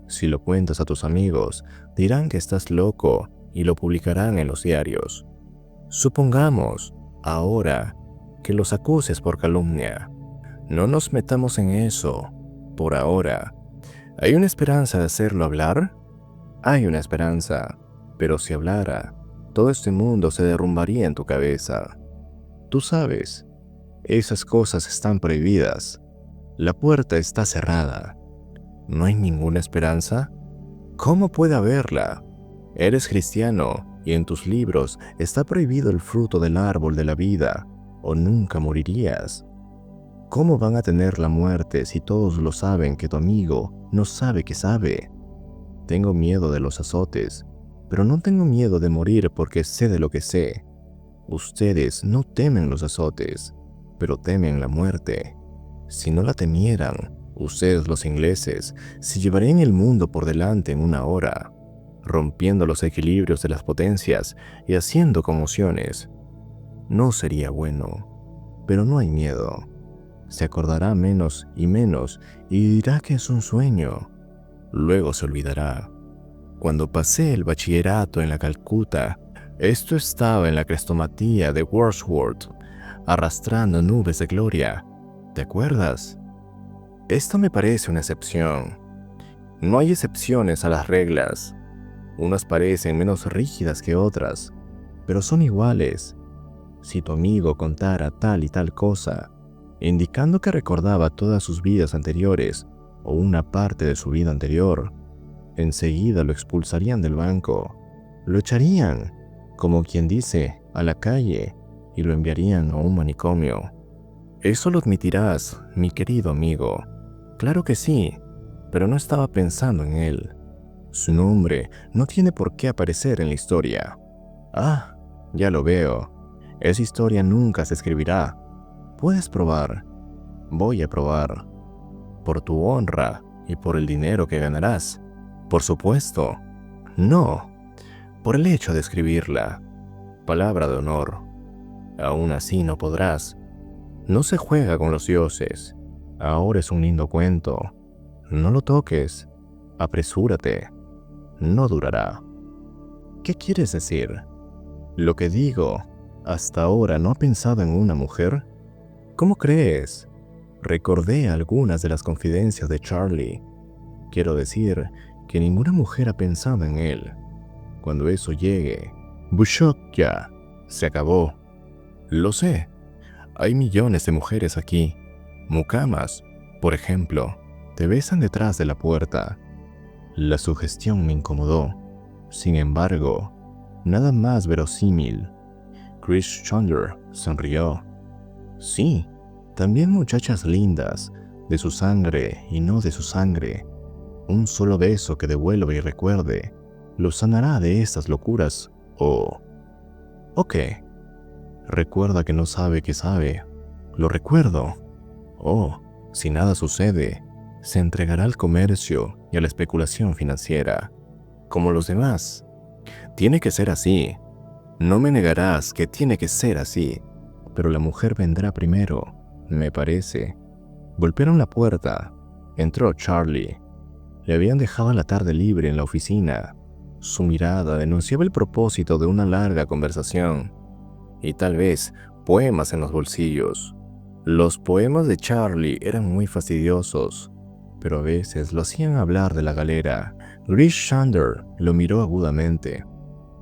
Si lo cuentas a tus amigos, dirán que estás loco y lo publicarán en los diarios. Supongamos, ahora, que los acuses por calumnia. No nos metamos en eso, por ahora. ¿Hay una esperanza de hacerlo hablar? Hay una esperanza, pero si hablara, todo este mundo se derrumbaría en tu cabeza. Tú sabes, esas cosas están prohibidas. La puerta está cerrada. ¿No hay ninguna esperanza? ¿Cómo puede haberla? Eres cristiano y en tus libros está prohibido el fruto del árbol de la vida, o nunca morirías. ¿Cómo van a tener la muerte si todos lo saben que tu amigo no sabe que sabe? Tengo miedo de los azotes, pero no tengo miedo de morir porque sé de lo que sé. Ustedes no temen los azotes, pero temen la muerte. Si no la temieran, ustedes los ingleses se llevarían el mundo por delante en una hora, rompiendo los equilibrios de las potencias y haciendo conmociones. No sería bueno, pero no hay miedo. Se acordará menos y dirá que es un sueño. Luego se olvidará. Cuando pasé el bachillerato en la Calcuta, esto estaba en la crestomatía de Wordsworth, arrastrando nubes de gloria. ¿Te acuerdas? Esto me parece una excepción. No hay excepciones a las reglas. Unas parecen menos rígidas que otras, pero son iguales. Si tu amigo contara tal y tal cosa, indicando que recordaba todas sus vidas anteriores o una parte de su vida anterior, enseguida lo expulsarían del banco, lo echarían, como quien dice, a la calle y lo enviarían a un manicomio. Eso lo admitirás, mi querido amigo. Claro que sí, pero no estaba pensando en él. Su nombre no tiene por qué aparecer en la historia. Ah, ya lo veo. Esa historia nunca se escribirá. Puedes probar. Voy a probar. Por tu honra y por el dinero que ganarás. Por supuesto. No. Por el hecho de escribirla. Palabra de honor. Aún así no podrás. No se juega con los dioses. Ahora es un lindo cuento. No lo toques. Apresúrate. No durará. ¿Qué quieres decir? Lo que digo, ¿hasta ahora no ha pensado en una mujer? ¿Cómo crees? Recordé algunas de las confidencias de Charlie. Quiero decir que ninguna mujer ha pensado en él. Cuando eso llegue, Bushok ya, se acabó. Lo sé. Hay millones de mujeres aquí. Mucamas, por ejemplo, te besan detrás de la puerta. La sugestión me incomodó. Sin embargo, nada más verosímil. Chris Chandler sonrió. Sí, también muchachas lindas, de su sangre y no de su sangre. Un solo beso que devuelva y recuerde, lo sanará de estas locuras. ¿O qué? Recuerda que no sabe que sabe. Lo recuerdo. Si nada sucede, se entregará al comercio y a la especulación financiera, como los demás. Tiene que ser así. No me negarás que tiene que ser así. Pero la mujer vendrá primero, me parece. Golpearon la puerta. Entró Charlie. Le habían dejado la tarde libre en la oficina. Su mirada denunciaba el propósito de una larga conversación. Y tal vez poemas en los bolsillos. Los poemas de Charlie eran muy fastidiosos, pero a veces lo hacían hablar de la galera. Chris Chandler lo miró agudamente.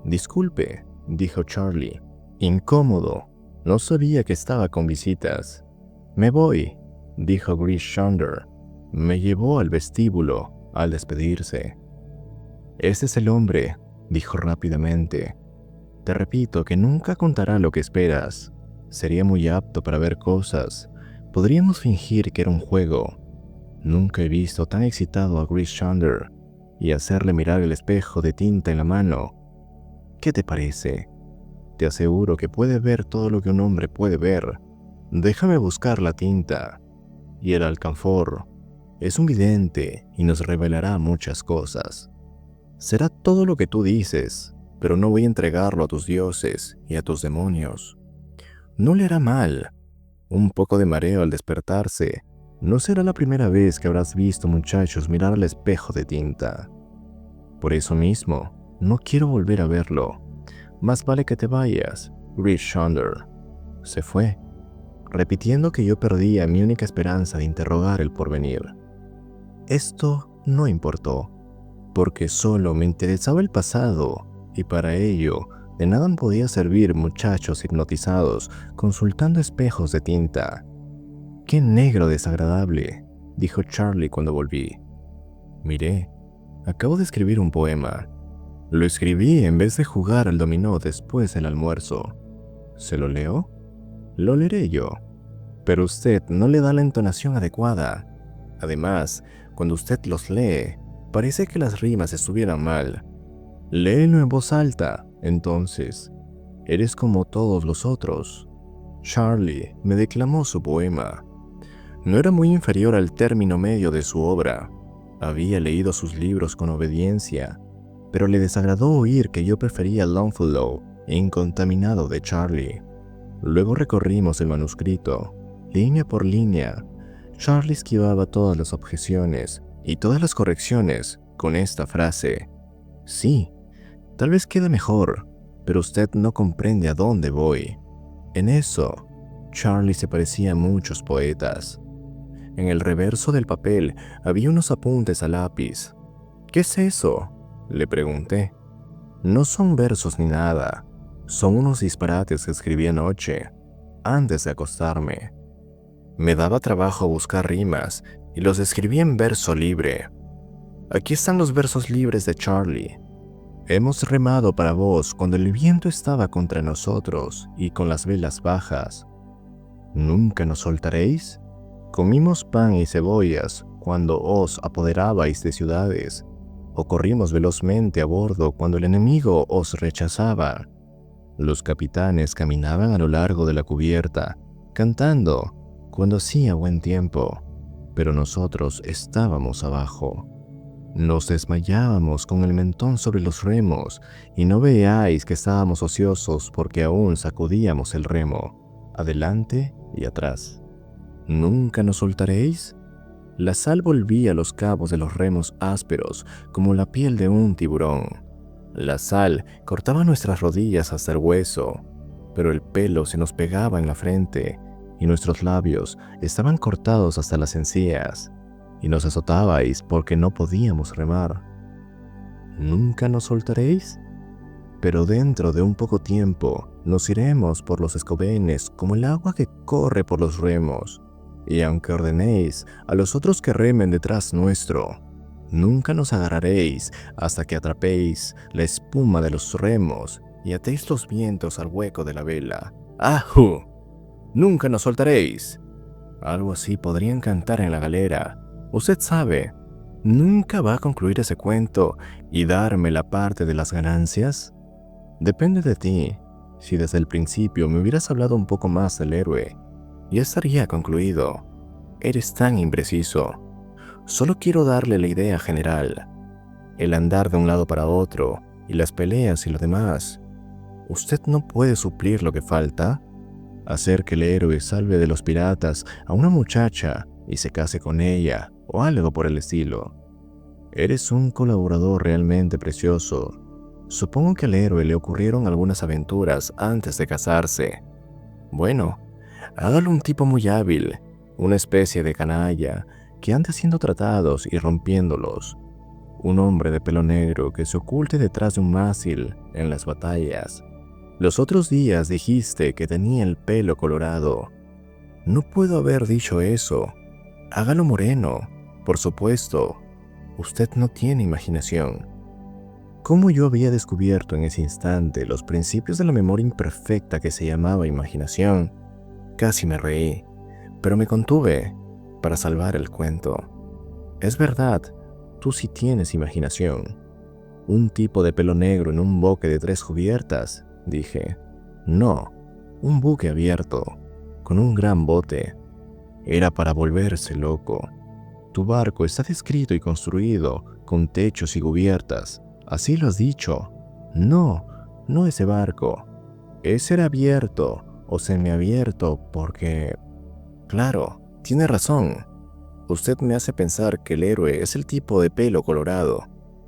Disculpe, dijo Charlie. Incómodo. No sabía que estaba con visitas. Me voy, dijo Chris Chandler. Me llevó al vestíbulo al despedirse. Ese es el hombre, dijo rápidamente. Te repito que nunca contará lo que esperas. Sería muy apto para ver cosas. Podríamos fingir que era un juego. Nunca he visto tan excitado a Chris Chandler y hacerle mirar el espejo de tinta en la mano. ¿Qué te parece? Te aseguro que puede ver todo lo que un hombre puede ver. Déjame buscar la tinta. Y el alcanfor. Es un vidente y nos revelará muchas cosas. Será todo lo que tú dices, pero no voy a entregarlo a tus dioses y a tus demonios. No le hará mal. Un poco de mareo al despertarse. No será la primera vez que habrás visto muchachos mirar al espejo de tinta. Por eso mismo, no quiero volver a verlo. Más vale que te vayas, Rich Shonder. Se fue, repitiendo que yo perdía mi única esperanza de interrogar el porvenir. Esto no importó, porque solo me interesaba el pasado, y para ello de nada me podía servir muchachos hipnotizados consultando espejos de tinta. «Qué negro desagradable», dijo Charlie cuando volví. Miré, acabo de escribir un poema. Lo escribí en vez de jugar al dominó después del almuerzo. ¿Se lo leo? Lo leeré yo. Pero usted no le da la entonación adecuada. Además, cuando usted los lee, parece que las rimas estuvieran mal. Léelo en voz alta, entonces. Eres como todos los otros. Charlie me declamó su poema. No era muy inferior al término medio de su obra. Había leído sus libros con obediencia, pero le desagradó oír que yo prefería Longfellow e Incontaminado de Charlie. Luego recorrimos el manuscrito, línea por línea. Charlie esquivaba todas las objeciones y todas las correcciones con esta frase: «Sí, tal vez quede mejor, pero usted no comprende a dónde voy». En eso, Charlie se parecía a muchos poetas. En el reverso del papel había unos apuntes a lápiz. «¿Qué es eso?», le pregunté. «No son versos ni nada. Son unos disparates que escribí anoche, antes de acostarme. Me daba trabajo buscar rimas y los escribí en verso libre. Aquí están los versos libres de Charlie. Hemos remado para vos cuando el viento estaba contra nosotros y con las velas bajas. ¿Nunca nos soltaréis? Comimos pan y cebollas cuando os apoderabais de ciudades, o corrimos velozmente a bordo cuando el enemigo os rechazaba. Los capitanes caminaban a lo largo de la cubierta, cantando cuando hacía buen tiempo, pero nosotros estábamos abajo. Nos desmayábamos con el mentón sobre los remos, y no veáis que estábamos ociosos porque aún sacudíamos el remo, adelante y atrás. ¿Nunca nos soltaréis? La sal volvía los cabos de los remos ásperos como la piel de un tiburón. La sal cortaba nuestras rodillas hasta el hueso, pero el pelo se nos pegaba en la frente y nuestros labios estaban cortados hasta las encías, y nos azotabais porque no podíamos remar. ¿Nunca nos soltaréis? Pero dentro de un poco tiempo nos iremos por los escobenes como el agua que corre por los remos, y aunque ordenéis a los otros que remen detrás nuestro, nunca nos agarraréis hasta que atrapéis la espuma de los remos y atéis los vientos al hueco de la vela. ¡Ajú! ¡Nunca nos soltaréis! Algo así podrían cantar en la galera. Usted sabe, ¿nunca va a concluir ese cuento y darme la parte de las ganancias? Depende de ti. Si desde el principio me hubieras hablado un poco más del héroe, ya estaría concluido. Eres tan impreciso. Solo quiero darle la idea general. El andar de un lado para otro, y las peleas y lo demás. ¿Usted no puede suplir lo que falta? Hacer que el héroe salve de los piratas a una muchacha y se case con ella, o algo por el estilo. Eres un colaborador realmente precioso. Supongo que al héroe le ocurrieron algunas aventuras antes de casarse. Bueno, hágalo un tipo muy hábil, una especie de canalla que ande siendo tratados y rompiéndolos. Un hombre de pelo negro que se oculte detrás de un mástil en las batallas. Los otros días dijiste que tenía el pelo colorado. No puedo haber dicho eso. Hágalo moreno, por supuesto. Usted no tiene imaginación. ¿Cómo yo había descubierto en ese instante los principios de la memoria imperfecta que se llamaba imaginación? Casi me reí, pero me contuve para salvar el cuento. Es verdad, tú sí tienes imaginación. Un tipo de pelo negro en un buque de 3 cubiertas, dije. No, un buque abierto, con un gran bote. Era para volverse loco. Tu barco está descrito y construido con techos y cubiertas, Así lo has dicho. No, no ese barco. Ese era abierto o semiabierto porque... Claro, tiene razón. Usted me hace pensar que el héroe es el tipo de pelo colorado.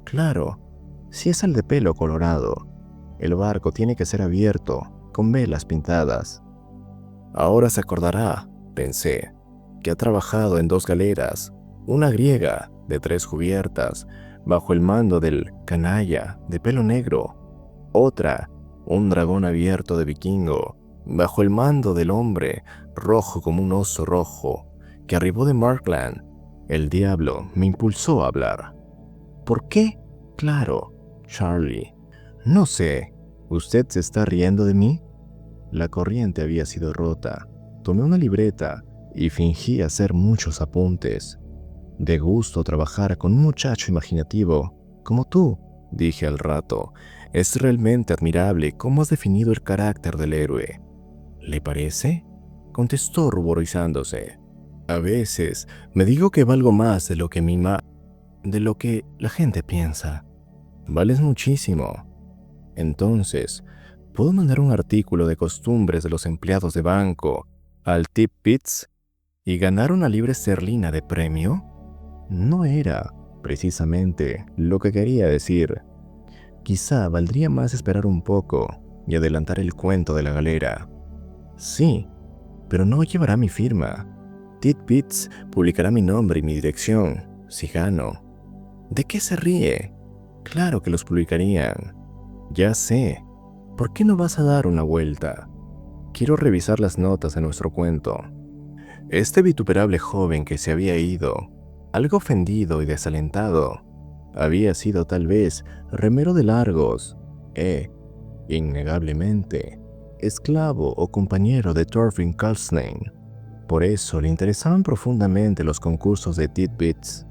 Claro, si es el de pelo colorado, el barco tiene que ser abierto, con velas pintadas. Ahora se acordará, pensé, que ha trabajado en 2 galeras, una griega de 3 cubiertas, bajo el mando del canalla de pelo negro, otra, un dragón abierto de vikingo, bajo el mando del hombre rojo como un oso rojo, que arribó de Markland. El diablo me impulsó a hablar. ¿Por qué? Claro, Charlie. No sé, ¿usted se está riendo de mí? La corriente había sido rota. Tomé una libreta y fingí hacer muchos apuntes. De gusto trabajar con un muchacho imaginativo como tú, dije al rato. Es realmente admirable cómo has definido el carácter del héroe. ¿Le parece? Contestó ruborizándose. A veces me digo que valgo más de lo que de lo que la gente piensa. Vales muchísimo. Entonces, ¿puedo mandar un artículo de costumbres de los empleados de banco al Tip Bits y ganar una libra esterlina de premio? No era, precisamente, lo que quería decir. Quizá valdría más esperar un poco y adelantar el cuento de la galera. Sí, pero no llevará mi firma. Titbits publicará mi nombre y mi dirección, si gano. ¿De qué se ríe? Claro que los publicarían. Ya sé. ¿Por qué no vas a dar una vuelta? Quiero revisar las notas de nuestro cuento. Este vituperable joven que se había ido, algo ofendido y desalentado, había sido tal vez remero de Largos, innegablemente, esclavo o compañero de Thorfinn Karlstein. Por eso le interesaban profundamente los concursos de Titbits.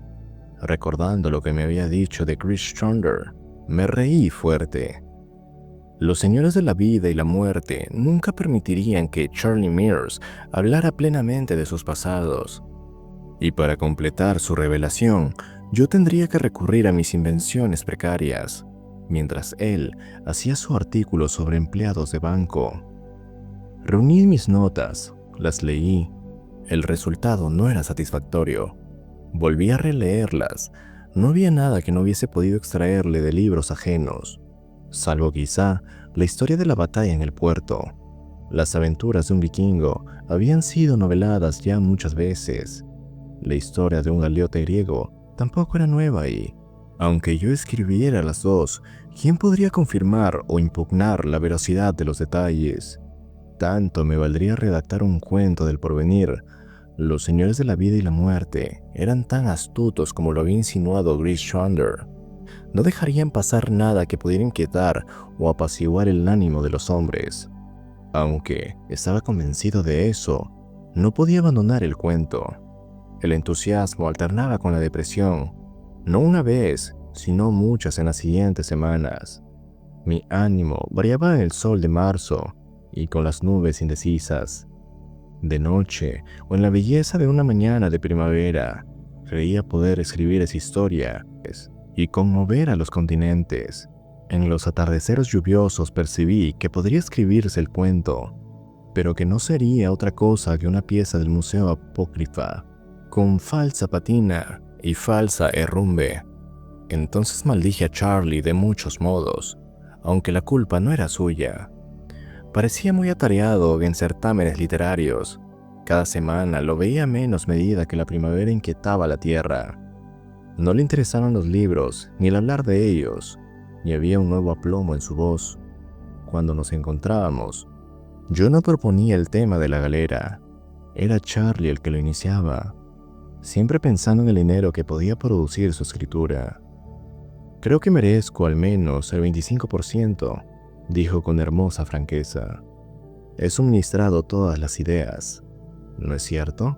Recordando lo que me había dicho de Chris Chandler, me reí fuerte. Los señores de la vida y la muerte nunca permitirían que Charlie Mears hablara plenamente de sus pasados. Y para completar su revelación, yo tendría que recurrir a mis invenciones precarias, mientras él hacía su artículo sobre empleados de banco. Reuní mis notas, las leí. El resultado no era satisfactorio. Volví a releerlas. No había nada que no hubiese podido extraerle de libros ajenos, salvo quizá la historia de la batalla en el puerto. Las aventuras de un vikingo habían sido noveladas ya muchas veces. La historia de un galeote griego tampoco era nueva y, aunque yo escribiera las dos, ¿quién podría confirmar o impugnar la veracidad de los detalles? Tanto me valdría redactar un cuento del porvenir. Los señores de la vida y la muerte eran tan astutos como lo había insinuado Chris Chandler. No dejarían pasar nada que pudiera inquietar o apaciguar el ánimo de los hombres. Aunque estaba convencido de eso, no podía abandonar el cuento. El entusiasmo alternaba con la depresión, no una vez, sino muchas en las siguientes semanas. Mi ánimo variaba en el sol de marzo y con las nubes indecisas. De noche o en la belleza de una mañana de primavera, creía poder escribir esa historia y conmover a los continentes. En los atardeceres lluviosos percibí que podría escribirse el cuento, pero que no sería otra cosa que una pieza del Museo Apócrifa, con falsa patina y falsa herrumbe. Entonces maldije a Charlie de muchos modos, aunque la culpa no era suya. Parecía muy atareado en certámenes literarios. Cada semana lo veía a menos medida que la primavera inquietaba la tierra. No le interesaban los libros, ni el hablar de ellos, y había un nuevo aplomo en su voz. Cuando nos encontrábamos, yo no proponía el tema de la galera. Era Charlie el que lo iniciaba, siempre pensando en el dinero que podía producir su escritura. Creo que merezco al menos el 25%, dijo con hermosa franqueza. He suministrado todas las ideas, ¿no es cierto?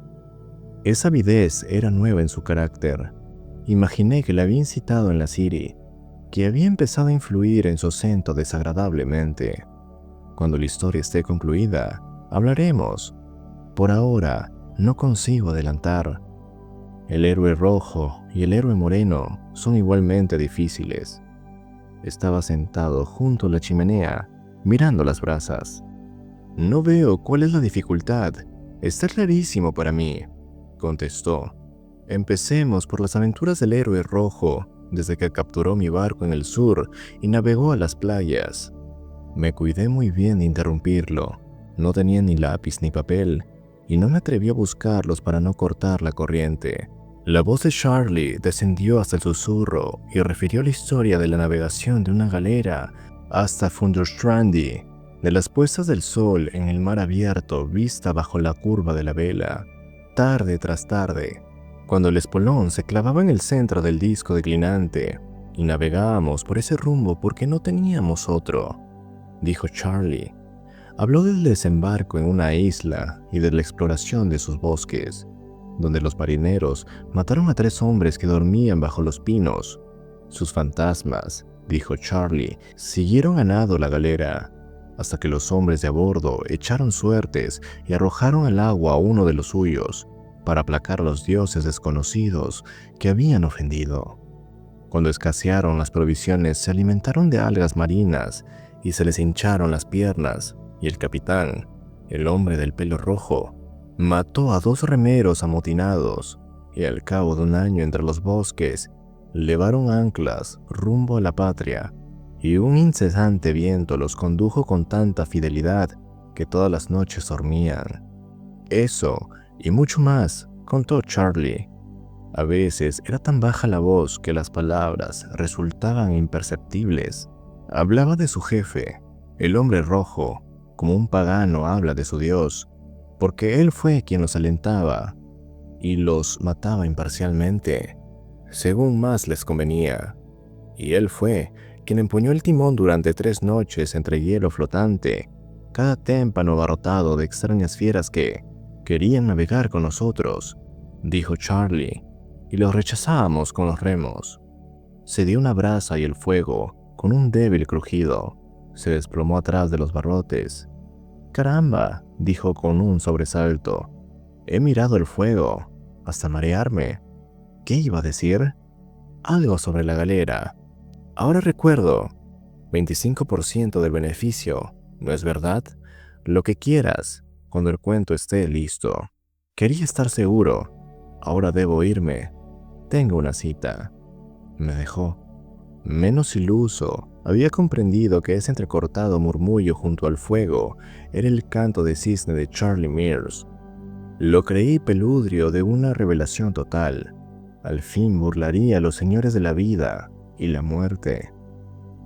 Esa avidez era nueva en su carácter. Imaginé que le había incitado en la City, que había empezado a influir en su acento desagradablemente. Cuando la historia esté concluida, hablaremos. Por ahora, no consigo adelantar. El héroe rojo y el héroe moreno son igualmente difíciles. Estaba sentado junto a la chimenea, mirando las brasas. «No veo cuál es la dificultad. Está clarísimo para mí», contestó. «Empecemos por las aventuras del héroe rojo, desde que capturó mi barco en el sur y navegó a las playas». Me cuidé muy bien de interrumpirlo. No tenía ni lápiz ni papel, y no me atreví a buscarlos para no cortar la corriente. La voz de Charlie descendió hasta el susurro y refirió la historia de la navegación de una galera hasta Funderstrandi, de las puestas del sol en el mar abierto vista bajo la curva de la vela, tarde tras tarde, cuando el espolón se clavaba en el centro del disco declinante, y navegábamos por ese rumbo porque no teníamos otro, dijo Charlie. Habló del desembarco en una isla y de la exploración de sus bosques, donde los marineros mataron a 3 hombres que dormían bajo los pinos. Sus fantasmas, dijo Charlie, siguieron a nado la galera, hasta que los hombres de a bordo echaron suertes y arrojaron al agua a uno de los suyos, para aplacar a los dioses desconocidos que habían ofendido. Cuando escasearon las provisiones, se alimentaron de algas marinas y se les hincharon las piernas, y el capitán, el hombre del pelo rojo, mató a 2 remeros amotinados, y al cabo de un año entre los bosques, levaron anclas rumbo a la patria, y un incesante viento los condujo con tanta fidelidad que todas las noches dormían. Eso, y mucho más, contó Charlie. A veces era tan baja la voz que las palabras resultaban imperceptibles. Hablaba de su jefe, el hombre rojo, como un pagano habla de su Dios, porque él fue quien los alentaba y los mataba imparcialmente, según más les convenía. Y él fue quien empuñó el timón durante 3 noches entre hielo flotante, cada témpano abarrotado de extrañas fieras que querían navegar con nosotros, dijo Charlie, y los rechazábamos con los remos. Se dio una brasa y el fuego, con un débil crujido, se desplomó atrás de los barrotes. «Caramba», dijo con un sobresalto. «He mirado el fuego, hasta marearme». ¿Qué iba a decir? Algo sobre la galera. Ahora recuerdo. 25% del beneficio, ¿no es verdad? Lo que quieras, cuando el cuento esté listo. Quería estar seguro. Ahora debo irme. Tengo una cita. Me dejó. Menos iluso, había comprendido que ese entrecortado murmullo junto al fuego era el canto de cisne de Charlie Mears. Lo creí peludrio de una revelación total. Al fin burlaría a los señores de la vida y la muerte.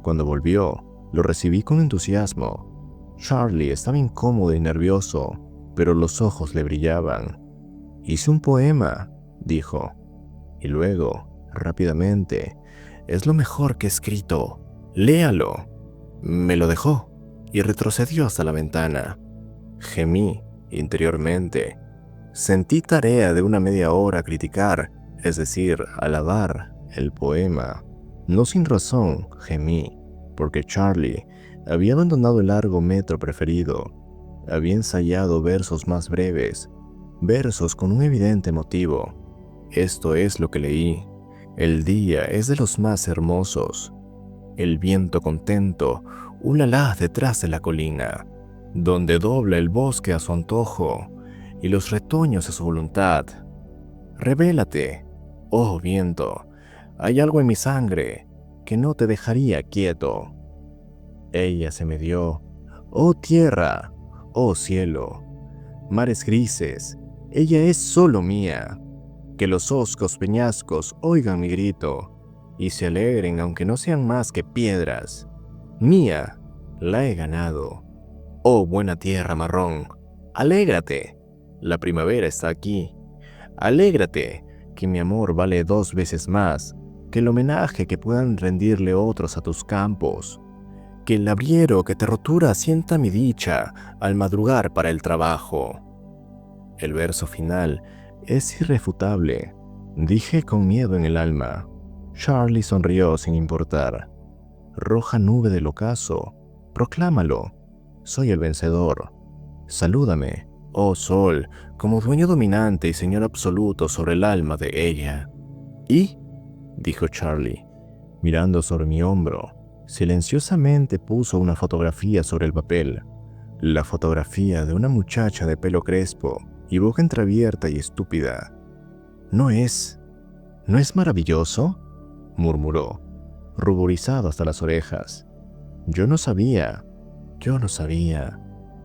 Cuando volvió, lo recibí con entusiasmo. Charlie estaba incómodo y nervioso, pero los ojos le brillaban. «Hice un poema», dijo. Y luego, rápidamente, «Es lo mejor que he escrito. Léalo». Me lo dejó y retrocedió hasta la ventana. Gemí interiormente. Sentí tarea de una media hora criticar, es decir, alabar el poema. No sin razón, gemí, porque Charlie había abandonado el largo metro preferido. Había ensayado versos más breves, versos con un evidente motivo. Esto es lo que leí. El día es de los más hermosos. El viento contento ulala detrás de la colina, donde dobla el bosque a su antojo y los retoños a su voluntad. Revélate, oh viento, hay algo en mi sangre que no te dejaría quieto. Ella se me dio, oh tierra, oh cielo, mares grises, ella es solo mía. Que los hoscos peñascos oigan mi grito y se alegren aunque no sean más que piedras. Mía, la he ganado. Oh buena tierra marrón, alégrate, la primavera está aquí. Alégrate, que mi amor vale 2 veces más que el homenaje que puedan rendirle otros a tus campos. Que el labriero que te rotura sienta mi dicha al madrugar para el trabajo. El verso final es irrefutable, dije con miedo en el alma. Charlie sonrió sin importar. Roja nube del ocaso, proclámalo. Soy el vencedor. Salúdame, oh sol, como dueño dominante y señor absoluto sobre el alma de ella. ¿Y? Dijo Charlie, mirando sobre mi hombro. Silenciosamente puso una fotografía sobre el papel. La fotografía de una muchacha de pelo crespo y boca entreabierta y estúpida. ¿No es maravilloso?», murmuró, ruborizado hasta las orejas. Yo no sabía.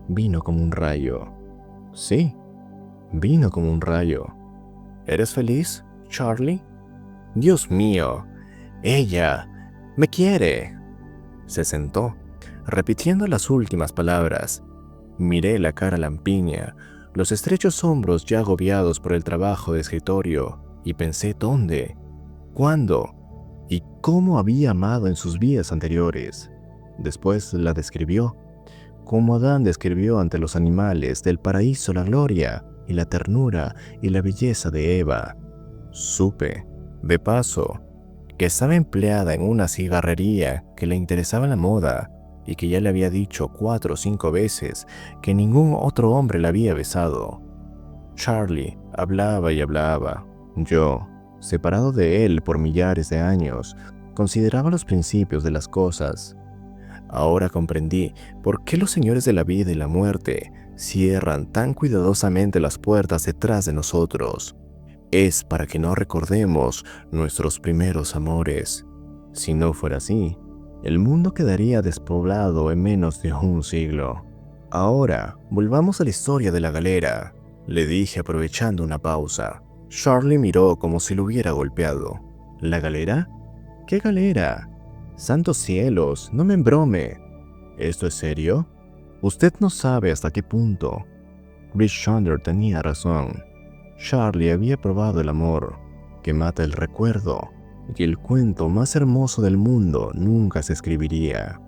Vino como un rayo. Sí, vino como un rayo. ¿Eres feliz, Charlie? Dios mío, ella me quiere. Se sentó, repitiendo las últimas palabras. Miré la cara lampiña, los estrechos hombros ya agobiados por el trabajo de escritorio, y pensé dónde, cuándo y cómo había amado en sus vidas anteriores. Después la describió, como Adán describió ante los animales del paraíso la gloria y la ternura y la belleza de Eva. Supe, de paso, que estaba empleada en una cigarrería que le interesaba la moda y que ya le había dicho 4 o 5 veces que ningún otro hombre la había besado. Charlie hablaba y hablaba. Yo, separado de él por millares de años, consideraba los principios de las cosas. Ahora comprendí por qué los señores de la vida y la muerte cierran tan cuidadosamente las puertas detrás de nosotros. Es para que no recordemos nuestros primeros amores. Si no fuera así, el mundo quedaría despoblado en menos de un siglo. Ahora, volvamos a la historia de la galera, le dije aprovechando una pausa. Charlie miró como si lo hubiera golpeado. ¿La galera? ¿Qué galera? Santos cielos, no me embrome. ¿Esto es serio? Usted no sabe hasta qué punto. Rich Chandler tenía razón. Charlie había probado el amor, que mata el recuerdo, y el cuento más hermoso del mundo nunca se escribiría.